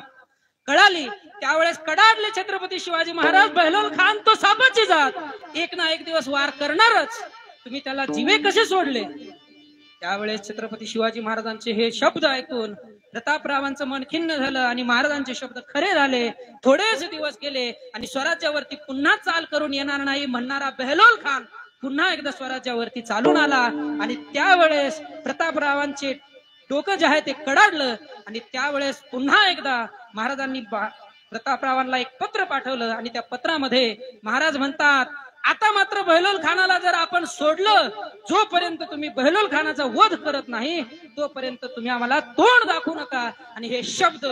कळाली त्यावेळेस कडाडले छत्रपती शिवाजी महाराज, बहलोल खान तो सापाची जात, एक ना एक दिवस वार करणारच, तुम्ही त्याला जीवे कसे सोडले. त्यावेळेस छत्रपती शिवाजी महाराजांचे हे शब्द ऐकून प्रतापरावांचं मन खिन्न झालं आणि महाराजांचे शब्द खरे झाले. थोडेच दिवस गेले आणि स्वराज्यावरती पुन्हा चाल करून येणार नाही म्हणणारा बहलोल खान पुन्हा एकदा स्वराज्यावरती चालून आला आणि त्यावेळेस प्रतापरावांचे डोकं जे आहे ते कडाडलं आणि त्यावेळेस पुन्हा एकदा महाराजांनी प्रतापरावांना एक पत्र पाठवलं आणि त्या पत्रामध्ये महाराज म्हणतात, आता मात्र बहलोल खानाला जर आपण सोडलं, जोपर्यंत तुम्ही बहलोल खानाचा वध करत नाही तोपर्यंत तुम्ही आम्हाला तोंड दाखवू नका. आणि हे शब्द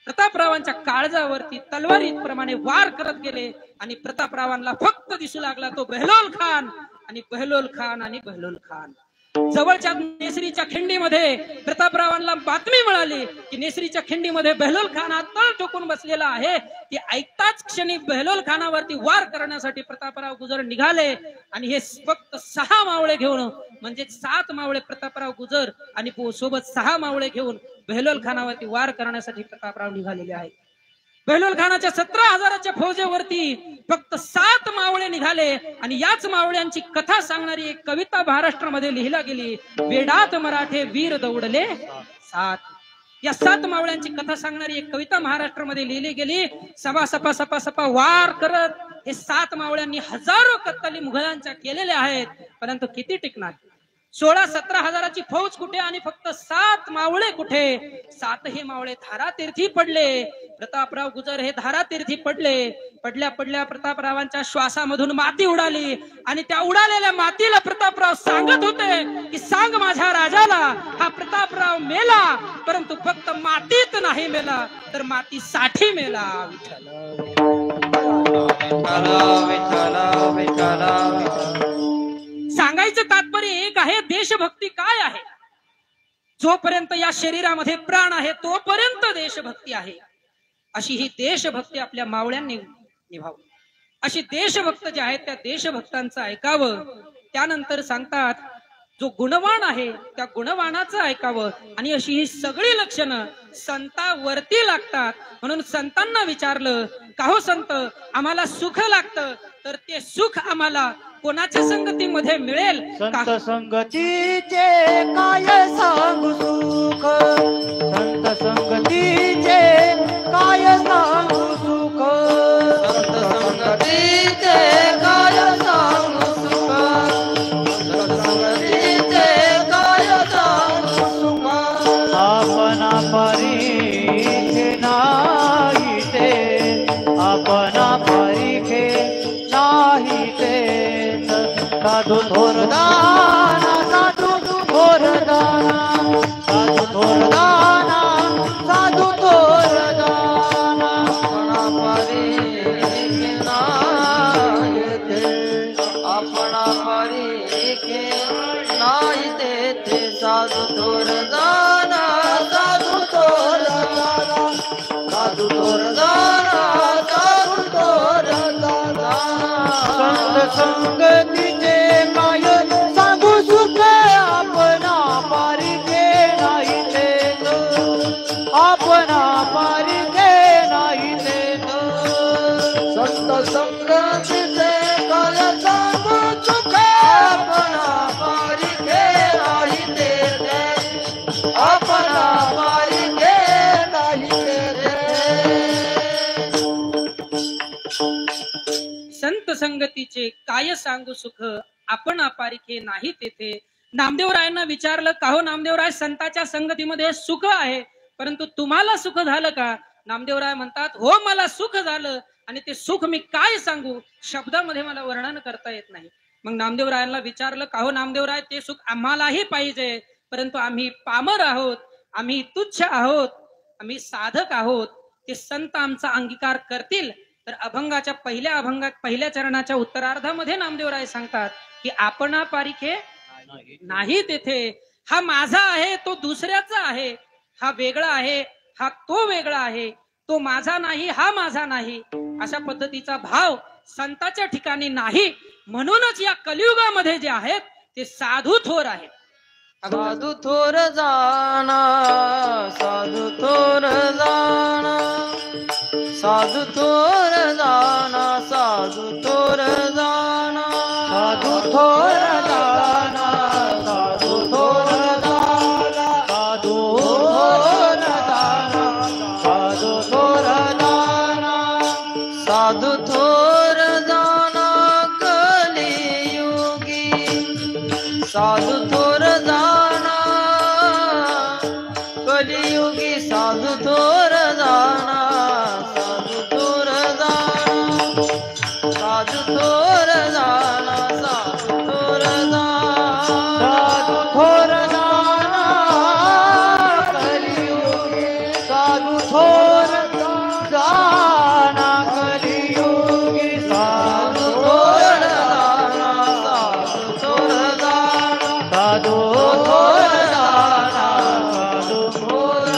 प्रतापरावांच्या काळजावरती तलवारीप्रमाणे वार करत गेले आणि प्रतापरावांना फक्त दिसू लागला तो बहलोल खान आणि बहलोल खान आणि बहलोल खान. जवळच्या नेसरीच्या खिंडीमध्ये प्रतापरावांना बातमी मिळाली की नेसरीच्या खिंडीमध्ये बहलोल खान हा तळ ठोकून बसलेला आहे. ती ऐकताच क्षणी बहलोल खानावरती वार करण्यासाठी प्रतापराव गुजर निघाले आणि हे फक्त 6 मावळे घेऊन म्हणजे 7 मावळे प्रतापराव गुजर आणि सोबत 6 मावळे घेऊन बहलोल खानावरती वार करण्यासाठी प्रतापराव निघालेले आहेत. बहलोल खानाच्या 17,000च्या फौजेवरती फक्त 7 मावळे निघाले आणि याच मावळ्यांची कथा सांगणारी एक कविता महाराष्ट्रामध्ये लिहिला गेली, वेडात मराठे वीर दौडले 7. या 7 मावळ्यांची कथा सांगणारी एक कविता महाराष्ट्रामध्ये लिहिली गेली. सपा सपा सपा सपा वार करत हे 7 मावळ्यांनी हजारो कत्तली मुघलांच्या केलेल्या आहेत. परंतु किती टिकणार, 16-17,000ची फौज कुठे आणि फक्त 7 मावळे कुठे. 7ही मावळे धारातीर्थी पडले. प्रतापराव गुजर हे धारातीर्थी पडले. पडल्या पडल्या प्रतापरावांच्या श्वासामधून माती उडाली आणि त्या उडालेल्या मातीला प्रतापराव सांगत होते की सांग माझ्या राजाला हा प्रतापराव मेला, परंतु फक्त मातीत नाही मेला तर मातीसाठी मेला. सांगायचं तात्पर्य एक आहे, देशभक्ती काय आहे. जोपर्यंत या शरीरामध्ये प्राण आहे तोपर्यंत देशभक्ती आहे. अशी ही देशभक्ती आपल्या मावळ्यांनी निभावली. अशी देशभक्त जे आहेत त्या देशभक्तांचं ऐकावं. त्यानंतर सांगतात जो गुणवान आहे त्या गुणवानाचं ऐकावं. आणि अशी ही सगळी लक्षणं संतावरती लागतात. म्हणून संतांना विचारलं, का हो संत, आम्हाला सुख लागतं तर ते सुख आम्हाला कोणाच्या संगतीमध्ये मिळेल. संत संगतीचे काय सांगू सुख, संत संगतीचे काय सांगू सुख, संत संगतीचे काय सांगू सुख, संत संगतीचे काय सांगू सुख. आपणा परीखे नाही ते, आपणा परीखे नाही ते. साधू थोर दाना, साधू थोर दाना, साधू थोर दाना, साधू थोर दाना. आपणा परीखे नाही ते, आपणा परीखे नाही ते. साधू थोर दाना, साधू थोर दाना, साधू थोर दाना, साधू थोर दाना. संत संगतीचे काय सांगू सुख, आपणा पारिखे नाही ते, आपणा पारिखे नाही ते. संत संगतीचे काय सांगू सुख, आपणा पारिखे नाही ते, आपणा पारिखे नाही ते. संत संगतीचे काय सांगू सुख, आपण अपारिखे नाही तेथे. नामदेवरायांना विचारलं, का हो नामदेवराय, संताच्या संगतीमध्ये सुख आहे परंतु तुम्हाला सुख झालं का. नामदेवराय म्हणतात हो मला सुख झालं आणि ते सुख मी काय सांगू, शब्दामध्ये मला वर्णन करता येत नाही. मग नामदेवरायांना विचारलं का हो नामदेवराय ते सुख आम्हालाही पाहिजे, परंतु आम्ही पामर आहोत, आम्ही तुच्छ आहोत, आम्ही साधक आहोत. ते संत आमचा अंगीकार करतील. तर अभंगाच्या पहिल्या चरणाच्या उत्तरार्धामध्ये नामदेवराय सांगतात की आपणा पारिखे नाही तेथे, हा माझा आहे तो दुसऱ्याचा आहे, हा वेगळा आहे हा तो वेगळा आहे, तो माझा नाही हा माझा नाही, अशा पद्धतीचा भाव संताच्या ठिकाणी नाही. म्हणूनच या कलियुगामध्ये जे आहेत ते साधू थोर आहेत. साधू थोर जाना, साधू थोर जाना, साधू थोर जाना, साधू थोर जाना, साधू थोर जाना, साधू थोर जाना, साधू थोर जाना, साधू थोर जाना, साधू थोर जाना कलियुगी, साधू थोर जाना कलियुगी, साधू थोर जाना, साधू थोर जाना, साधू थोर जाना, साधू थोर जाना, साधू थोर जाना कलियुगी, साधू थोर जाना कलियुगी, साधू थोर जाना, साधू थोर जाना, साधू थोर जाना, साधू थोर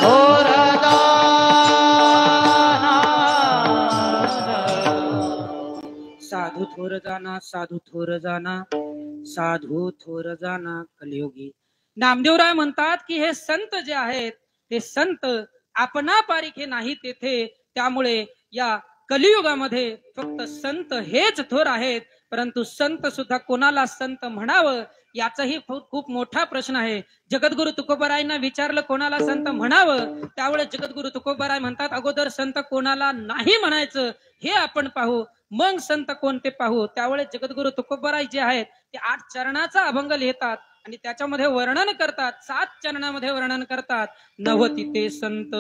साधू थोर जाना, साधू थोर जाना, साधू थोर जाना कलियुगी. नामदेवराय म्हणतात की हे संत जे आहेत ते संत आपणा पारिखे नाही तेथे, त्यामुळे या कलियुगामध्ये फक्त संत हेच थोर आहेत. परंतु संत सुद्धा कोणाला संत म्हणावं याचाही खूप मोठा प्रश्न आहे. जगद्गुरु तुकोबारायांना विचारलं कोणाला संत म्हणावं, त्यावेळेस जगद्गुरु तुकोबाराय म्हणतात अगोदर संत कोणाला नाही म्हणायचं हे आपण पाहू, मग संत कोणते पाहू. त्यावेळेस जगद्गुरु तुकोबाराय जे आहेत ते 8 चरणाचा अभंग लिहितात आणि त्याच्यामध्ये वर्णन करतात, 7 चरणामध्ये वर्णन करतात. नवती ते संत,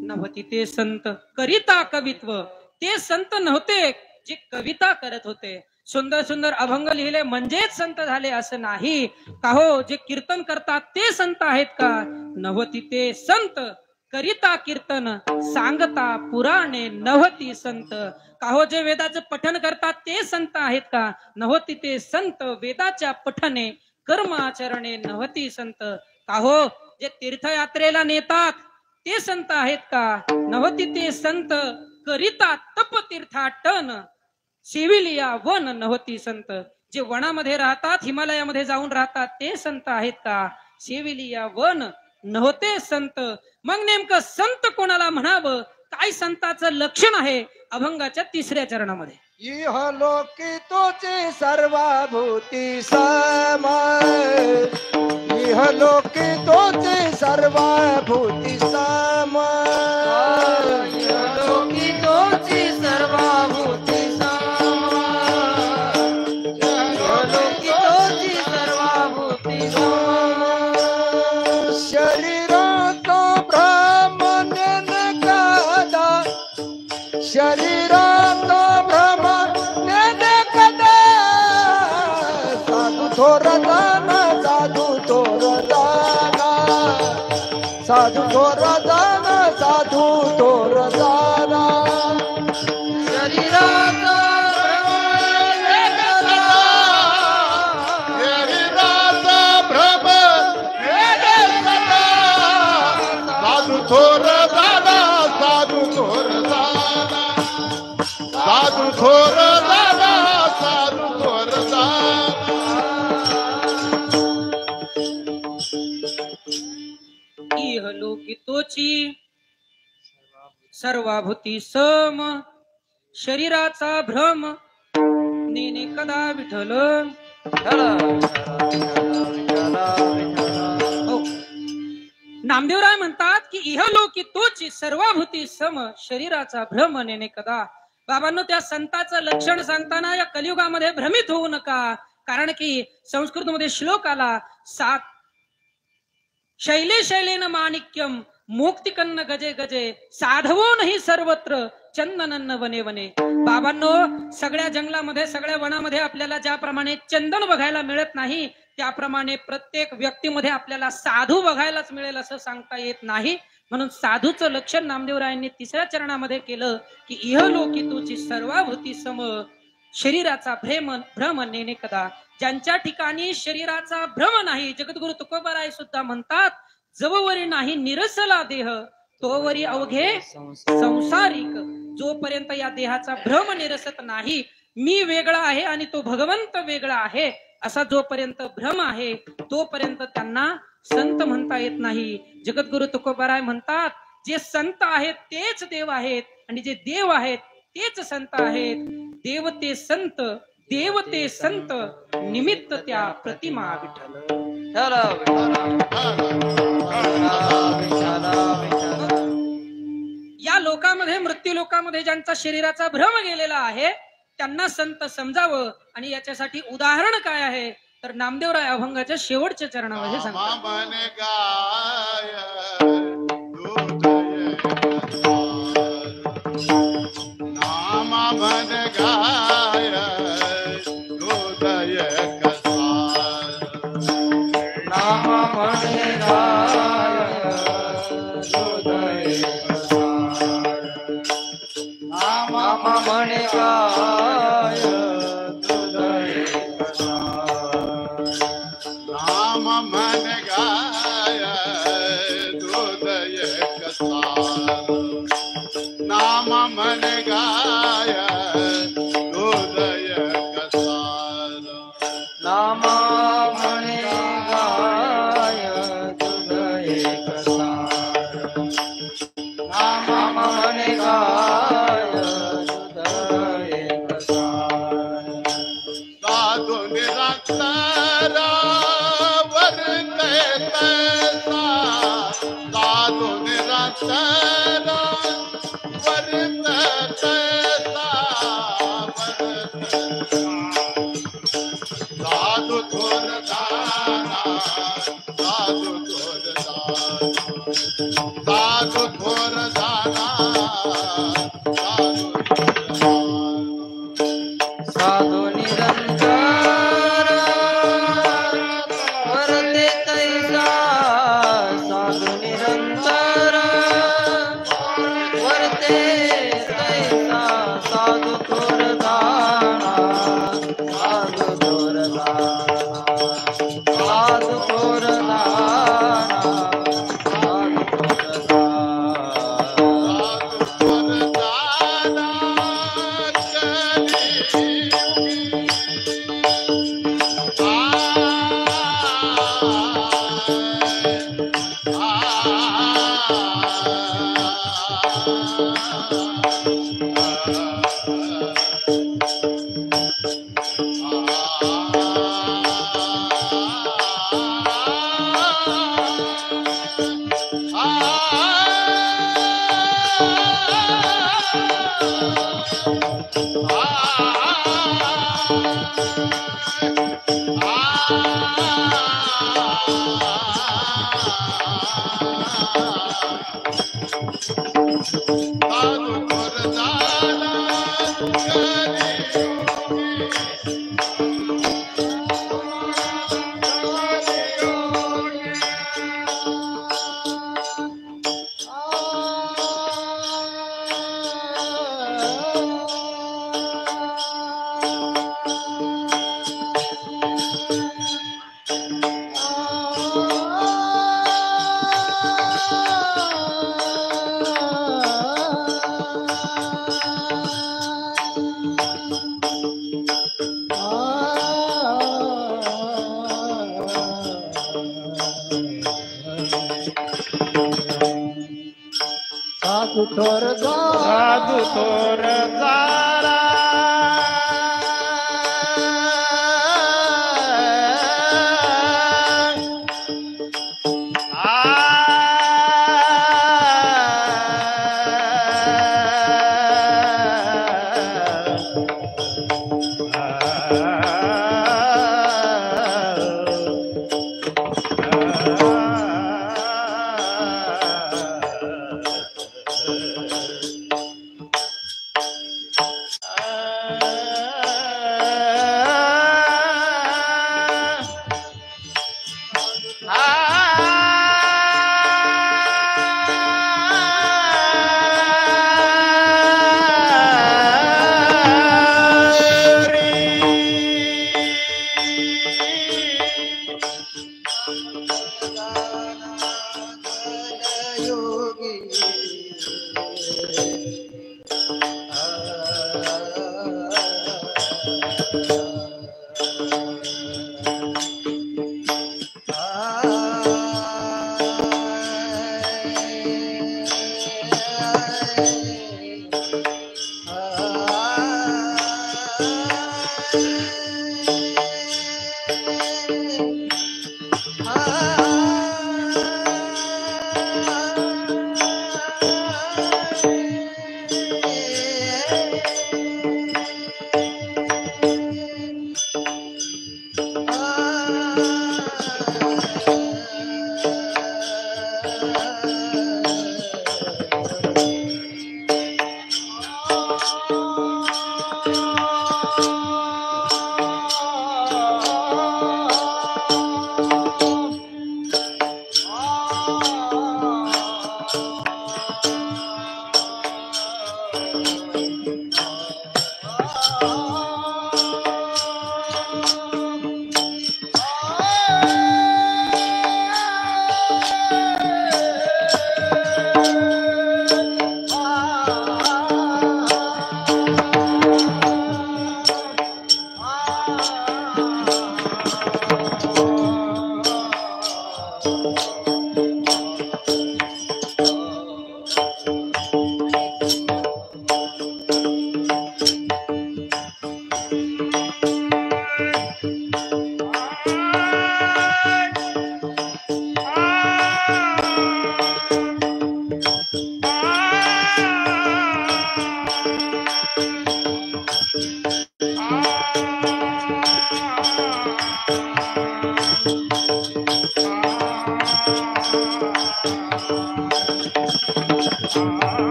नवती ते संत करिता कवित्व, ते संत नव्हते जे कविता करत होते. सुंदर सुंदर अभंग लिहिले म्हणजेच संत झाले असं नाही. का हो जे कीर्तन करतात ते संत आहेत का? नव्हती ते संत करिता कीर्तन, सांगता पुराणे नव्हती संत. का हो जे वेदाचं पठन करतात ते संत आहेत का? नव्हती ते संत वेदाच्या पठने कर्माचरणे नव्हती संत. का हो जे तीर्थयात्रेला नेतात ते संत आहेत का? नव्हती ते संत करिता तप तीर्थाटन, सेविलिया वन नव्हती संत. जे वनामध्ये राहतात, हिमालयामध्ये जाऊन राहतात ते संत आहेत का? सेविलिया वन नव्हते संत. मग नेमकं संत कोणाला म्हणावं, काय संताचं लक्षण आहे अभंगाच्या 3ऱ्या चरणामध्ये. इह लोकी तोचे सर्वभूती समय, इह लोकी तोचे सर्वभूती समय, इह लोकी तोचे सर्वभूती समय, इह लोकी तोचे सर्वभूती समय. शरीराचा भ्रम नेनकादा, शरीराचा भ्रम नेनकादा, साधू थोर जाना, साधू थोर जाना, साधू थोर जाना, साधू थोर जाना. शरीराचा भ्रम नेनकादा, साधू थोर जाना, साधू थोर जाना, साधू थोर जाना, साधू थोर जाना. इह लोकी तोची सर्वाभूती सम, शरीराचा भ्रम नेने कदा विठ्ठल. हो. नामदेवराय म्हणतात की इहलोकी तोची सर्वाभूती सम, शरीराचा भ्रम नेने कदा. बाबांनो त्या संताचं लक्षण सांगताना या कलियुगामध्ये भ्रमित होऊ नका. कारण की संस्कृतमध्ये श्लोक आला, 7 शैले शैलेन माणिक्यम मोक्तिकन्न गजे गजे साधवो नाही सर्वत्र चंदनन्न वने वने. बाबांनो, सगळ्या जंगलामध्ये सगळ्या वनामध्ये आपल्याला ज्याप्रमाणे चंदन बघायला मिळत नाही, त्याप्रमाणे प्रत्येक व्यक्तीमध्ये आपल्याला साधू बघायलाच मिळेल असं सांगता येत नाही. म्हणून साधूचं लक्षण नामदेवरायांनी 3ऱ्या चरणामध्ये केलं की इहलोकी तुझी सर्वाभूती सम शरीराचा भ्रम नेणे कदा. ज्यांच्या ठिकाणी शरीराचा भ्रम नाही, जगद्गुरु तुकोबाराय सुद्धा म्हणतात, जववरी नाही निरसला देह तोवरी अवघे संसारिक. जोपर्यंत या देहाचा भ्रम निरसत नाही, मी वेगळा आहे आणि तो भगवंत वेगळा आहे असा जोपर्यंत भ्रम आहे, तोपर्यंत त्यांना संत म्हणता येत नाही. जगद्गुरु तुकोबाराय म्हणतात, जे संत आहेत तेच देव आहेत आणि जे देव आहेत तेच संत आहेत. देव ते संत निमित्त त्या प्रतिमा विठ्ठल. या लोकामध्ये, मृत्यू लोकामध्ये ज्यांचा शरीराचा भ्रम गेलेला आहे त्यांना संत समजावं. आणि याच्यासाठी उदाहरण काय आहे तर नामदेवराय अभंगाच्या शेवटच्या चरणामध्ये सांगतात, साधू थोर जारा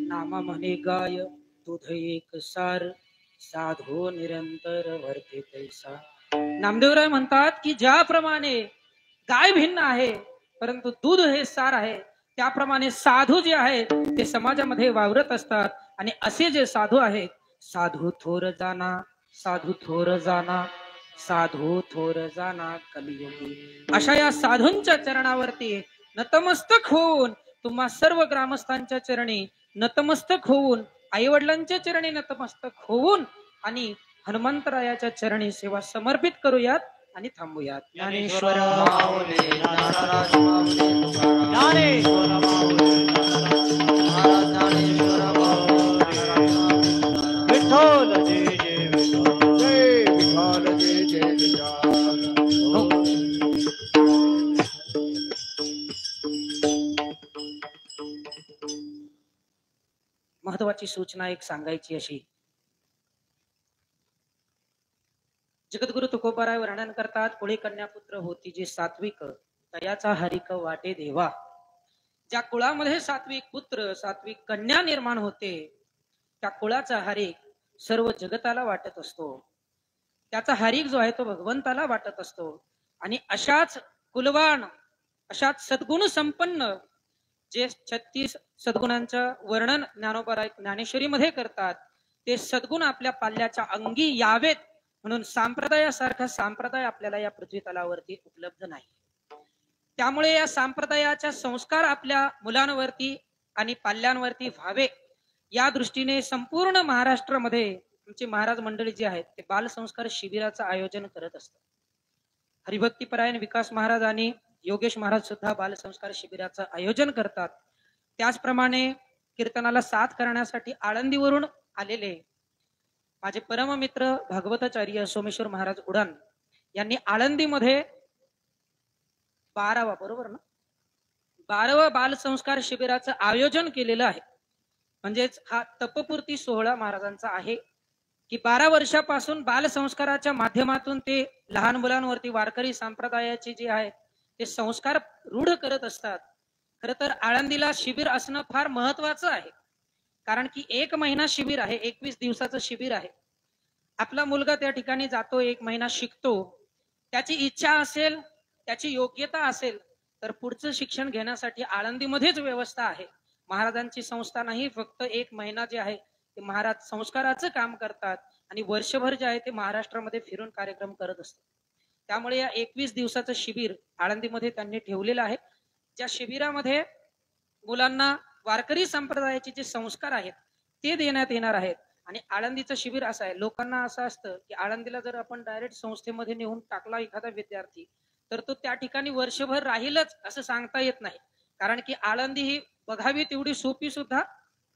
नामा म्हणे गाय दूध एक सार साधो निरंतर वर्ते तैसा. नामदेवराय म्हणतात की ज्याप्रमाणे गाय भिन्न आहे परंतु दूध हे सार आहे, त्याप्रमाणे साधू जे आहेत ते समाजामध्ये वावरत असतात. आणि असे जे साधू आहेत, साधू थोर जाना, साधू थोर जाना, साधू थोर जाना कलियुगी, अशा या साधूंच्या चरणावरती नतमस्तक होऊन, तुम्हा सर्व ग्रामस्थांच्या चरणी नतमस्तक होऊन, आई वडिलांच्या चरणी नतमस्तक होऊन आणि हनुमंतरायाच्या चरणी सेवा समर्पित करूयात आणि थांबूयात. ज्ञानेश्वर माऊली, नारायण माऊली, ज्ञानेश्वर माऊली, ज्ञानेश्वर माऊली, विठ्ठल जय जय विठ्ठल, जय विठ्ठल जय जय विठ्ठल. महत्वाची सूचना एक सांगायची अशी, जगद्गुरु तुकोबाराय वर्णन करतात, पुढे कन्यापुत्र होती जे सात्विक, तयाचा हरिक वाटे देवा. ज्या कुळामध्ये सात्विक पुत्र, सात्विक कन्या निर्माण होते, त्या कुळाचा हरिक सर्व जगताला वाटत असतो. त्याचा हरिक जो आहे तो भगवंताला वाटत असतो. आणि अशाच कुलवान, अशाच सद्गुण संपन्न जे 36 सद्गुणांचं वर्णन ज्ञानोबाराय ज्ञानेश्वरीमध्ये करतात, ते सद्गुण आपल्या पाल्याच्या अंगी यावेत म्हणून संप्रदायासारखा संप्रदाय आपल्याला या पृथ्वी तलावरती उपलब्ध नाही. त्यामुळे या संप्रदायाचा संस्कार आपल्या मुलांवरती आणि पाल्यांवरती व्हावे, या दृष्टीने संपूर्ण महाराष्ट्रामध्ये आमचे महाराज मंडळी जे आहेत ते बालसंस्कार शिबिराचं आयोजन करत असतात. हरिभक्तीपरायण विकास महाराज आणि योगेश महाराज सुद्धा बालसंस्कार शिबिराचं आयोजन करतात. त्याचप्रमाणे कीर्तनाला साथ करण्यासाठी आळंदीवरून आलेले माझे परममित्र भागवताचार्य सोमेश्वर महाराज उडान यांनी आळंदीमध्ये 12वं बालसंस्कार शिबिराचं आयोजन केलेलं आहे. म्हणजेच हा तपपूर्ती सोहळा महाराजांचा आहे. की 12 वर्षापासून बालसंस्काराच्या माध्यमातून ते लहान मुलांवरती वारकरी संप्रदायाचे जे आहे ते संस्कार रूढ करत असतात. खर तर आळंदीला शिबिर असणं फार महत्वाचं आहे. कारण की 1 महिना शिबिर आहे, 21 दिवसाचं शिबिर आहे. आपला मुलगा त्या ठिकाणी जातो, 1 महिना शिकतो. त्याची इच्छा असेल, त्याची योग्यता असेल तर पुढचं शिक्षण घेण्यासाठी आळंदीमध्येच व्यवस्था आहे. महाराजांची संस्था नाही, फक्त 1 महिना जे आहे ते महाराज संस्काराचं काम करतात आणि वर्षभर जे आहे ते महाराष्ट्रामध्ये फिरून कार्यक्रम करत असतात. त्यामुळे या 21 दिवसाचं शिबिर आळंदीमध्ये त्यांनी ठेवलेलं आहे. ज्या शिबिरामध्ये मुलांना वारकरी संप्रदायाचे जे संस्कार आहेत ते देण्यात येणार आहेत. आणि आळंदीचं शिबिर असं आहे, लोकांना असं असतं की आळंदीला जर आपण डायरेक्ट संस्थेमध्ये नेऊन टाकला एखादा विद्यार्थी तर तो त्या ठिकाणी वर्षभर राहीलच असं सांगता येत नाही. कारण की आळंदी ही बघावी तेवढी सोपी सुद्धा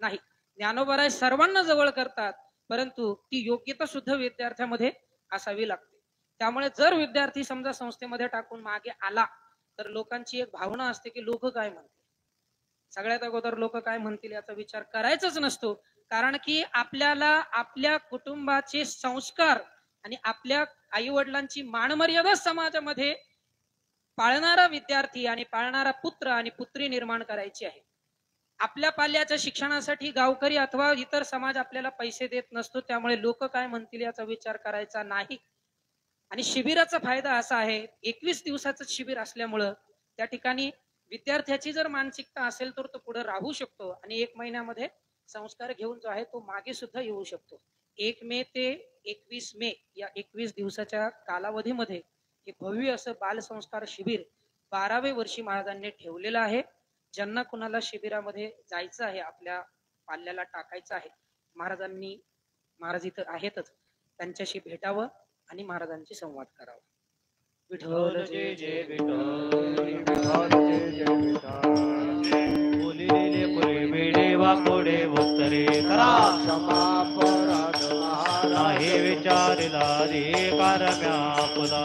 नाही. ज्ञानोबा सर्वांना जवळ करतात, परंतु ती योग्यता सुद्धा विद्यार्थ्यामध्ये असावी लागते. त्यामुळे जर विद्यार्थी समजा संस्थेमध्ये टाकून मागे आला तर लोकांची एक भावना असते की लोक काय म्हणतील. सगळ्यात अगोदर लोक काय म्हणतील याचा विचार करायचाच नसतो. कारण की आपल्याला आपल्या कुटुंबाचे संस्कार आणि आपल्या आई वडिलांची मानमर्यादा समाजामध्ये पाळणारा विद्यार्थी आणि पाळणारा पुत्र आणि पुत्री निर्माण करायची आहे. आपल्या पाल्याच्या शिक्षणासाठी गावकरी अथवा इतर समाज आपल्याला पैसे देत नसतो. त्यामुळे लोक काय म्हणतील याचा विचार करायचा नाही. आणि शिबिराचा फायदा असा आहे, 21 दिवसाचं शिबिर असल्यामुळं त्या ठिकाणी विद्यार्थ्याची जर मानसिकता असेल तर तो पुढे राहू शकतो आणि 1 महिन्यामध्ये संस्कार घेऊन जो आहे तो मागे सुद्धा येऊ शकतो. 1 मे ते 21 मे या 21 दिवसाच्या कालावधीमध्ये हे भव्य असं बालसंस्कार शिबिर 12वे वर्षी महाराजांनी ठेवलेलं आहे. ज्यांना कुणाला शिबिरामध्ये जायचं आहे, आपल्या पाल्याला टाकायचं आहे, महाराज इथं आहेतच, त्यांच्याशी भेटावं आणि महाराजांशी संवाद करावा. विठ्ठल जय जय विठ्ठल, बोलिले पुरे बेडे वाकोडे उत्तरे करा नाही विचारिला रे कारम्या पुला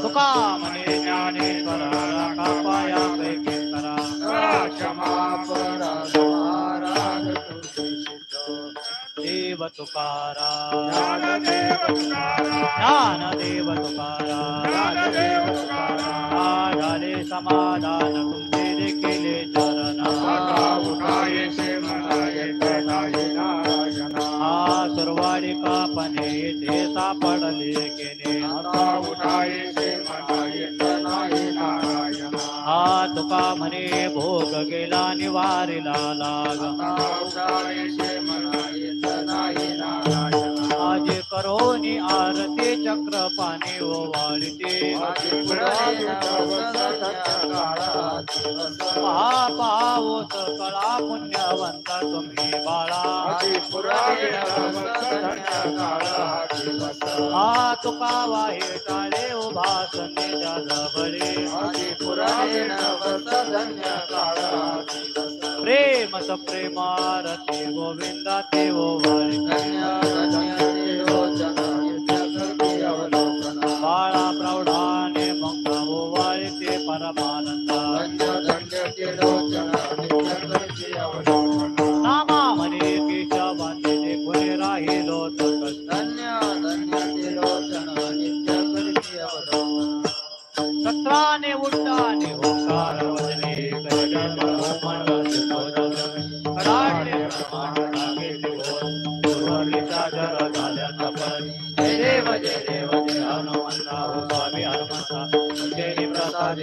तुका म्हणे ज्ञानेश्वरा कापाया पैकी करा देव तुकारा ज्ञानदेव तुकारा झाले समाधान तुमचे देखील चरण हा सुरवाडी कापणे येथे सापडले केले हा तुका म्हणे भोग गेला निवारिला लाग आज करोनी आरती चक्र पाणी ओवाळते पावो सकळा पुण्यवंत तुम्ही बाळा हा तुका वाहे टाळे उभा सन्निधा जबळे प्रेम सप्रेमारती गोविंदा ते ओवाळी बाळा प्रौढाने मंगा ओवाळते परमानंदा नामा म्हणे केशवांचे पुणे राहिलो सत्राने उड्डाणे ओंकार वजने देव जय देव जय हनुमंता हो स्वामी हनुमंता जय प्रसाद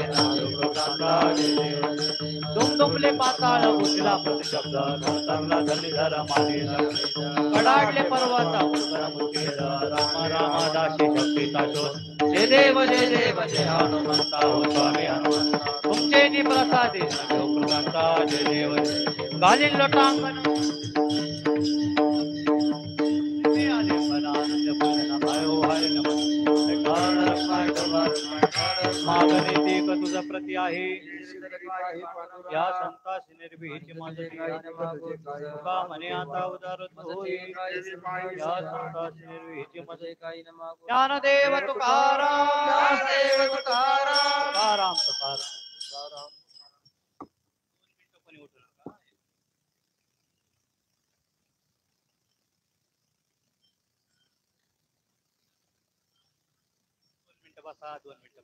दुमदुमले पाताळ उठला प्रतिशब्द धरला धरलीधर माने कडाडले पर्वता उत्तर मुखेल राम राम दासी शक्तीचा शोध जय देव जय हनुमंता हो स्वामी हनुमंता तुमचे नि प्रसादे प्रसादा जय देव जय गालिल लोटांगण मागणे ते तुझा प्रती आहे या संतास निर्भीती माझे तुका म्हणे आता उदार होईल या संतास निर्भीती माझे ज्ञानदेव तुकाराम तुकाराम बसा 2 मिनिटं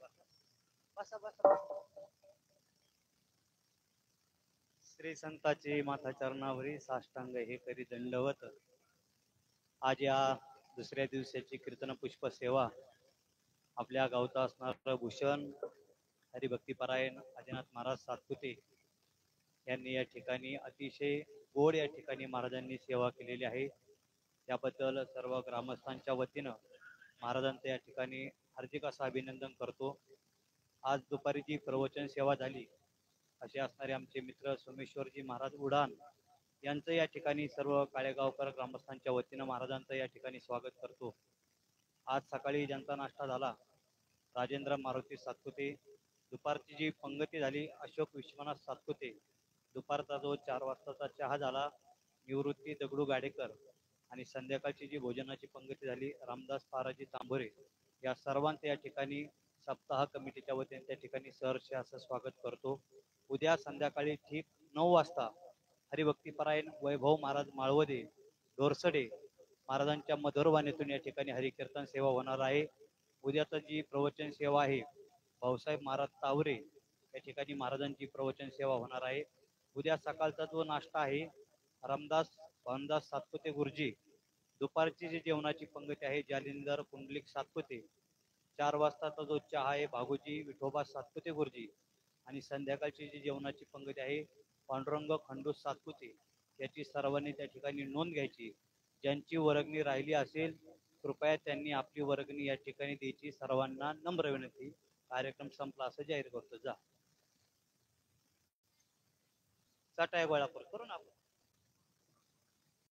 बसा बसा. श्री संताची माथा चरणावरी साष्टांग हे करी दंडवत. आज या दुसऱ्या दिवसाची कीर्तन पुष्प सेवा आपल्या गावचा असणारा भूषण हरिभक्तीपरायण आदिनाथ महाराज सातपुते यांनी या ठिकाणी अतिशय गोड या ठिकाणी महाराजांनी सेवा केलेली आहे. त्याबद्दल सर्व ग्रामस्थांच्या वतीनं महाराजांचं या ठिकाणी हार्दिक असं अभिनंदन करतो. आज दुपारी जी प्रवचन सेवा झाली असे असणारे आमचे मित्र सोमेश्वरजी महाराज उडान यांचं या ठिकाणी सर्व काळेगावकर ग्रामस्थांच्या वतीनं महाराजांचं या ठिकाणी स्वागत करतो. आज सकाळी ज्यांचा नाश्ता झाला राजेंद्र मारुती सातपुते, दुपारची जी पंगती झाली अशोक विश्वनाथ सातपुते, दुपारचा जो 4 वाजताचा चहा झाला निवृत्ती दगडू गाडेकर आणि संध्याकाळची जी भोजनाची पंगती झाली रामदास पाराजी तांबोरे, या सर्वांचे या ठिकाणी सप्ताह कमिटीच्या वतीने त्या ठिकाणी सहर्ष असं स्वागत करतो. उद्या संध्याकाळी ठीक 9 वाजता हरिभक्तीपरायण वैभव महाराज माळवदे डोरसडे महाराजांच्या मधुरवाणीतून या ठिकाणी हरिकीर्तन सेवा होणार आहे. उद्याचं जी प्रवचन सेवा आहे भाऊसाहेब महाराज तावरे या ठिकाणी महाराजांची प्रवचन सेवा होणार आहे. उद्या सकाळचा जो नाश्ता आहे भानदास सातपुते गुरुजी, दुपारची जी जेवणाची पंगती आहे जालिंदर पुंडलिक सातपुते, 4 वाजताचा जो चहा आहे भागोजी विठोबा सातपुते गुरुजी आणि संध्याकाळची जी जेवणाची पंगती आहे पांडुरंग खंडू सातपुते, याची सर्वांनी त्या ठिकाणी नोंद घ्यायची. ज्यांची वर्गणी राहिली असेल कृपया त्यांनी आपली वर्गणी या ठिकाणी द्यायची. सर्वांना नम्र विनंती. कार्यक्रम संपला असं जाहीर करतो. जा चटाय गोळा करू ना आपण.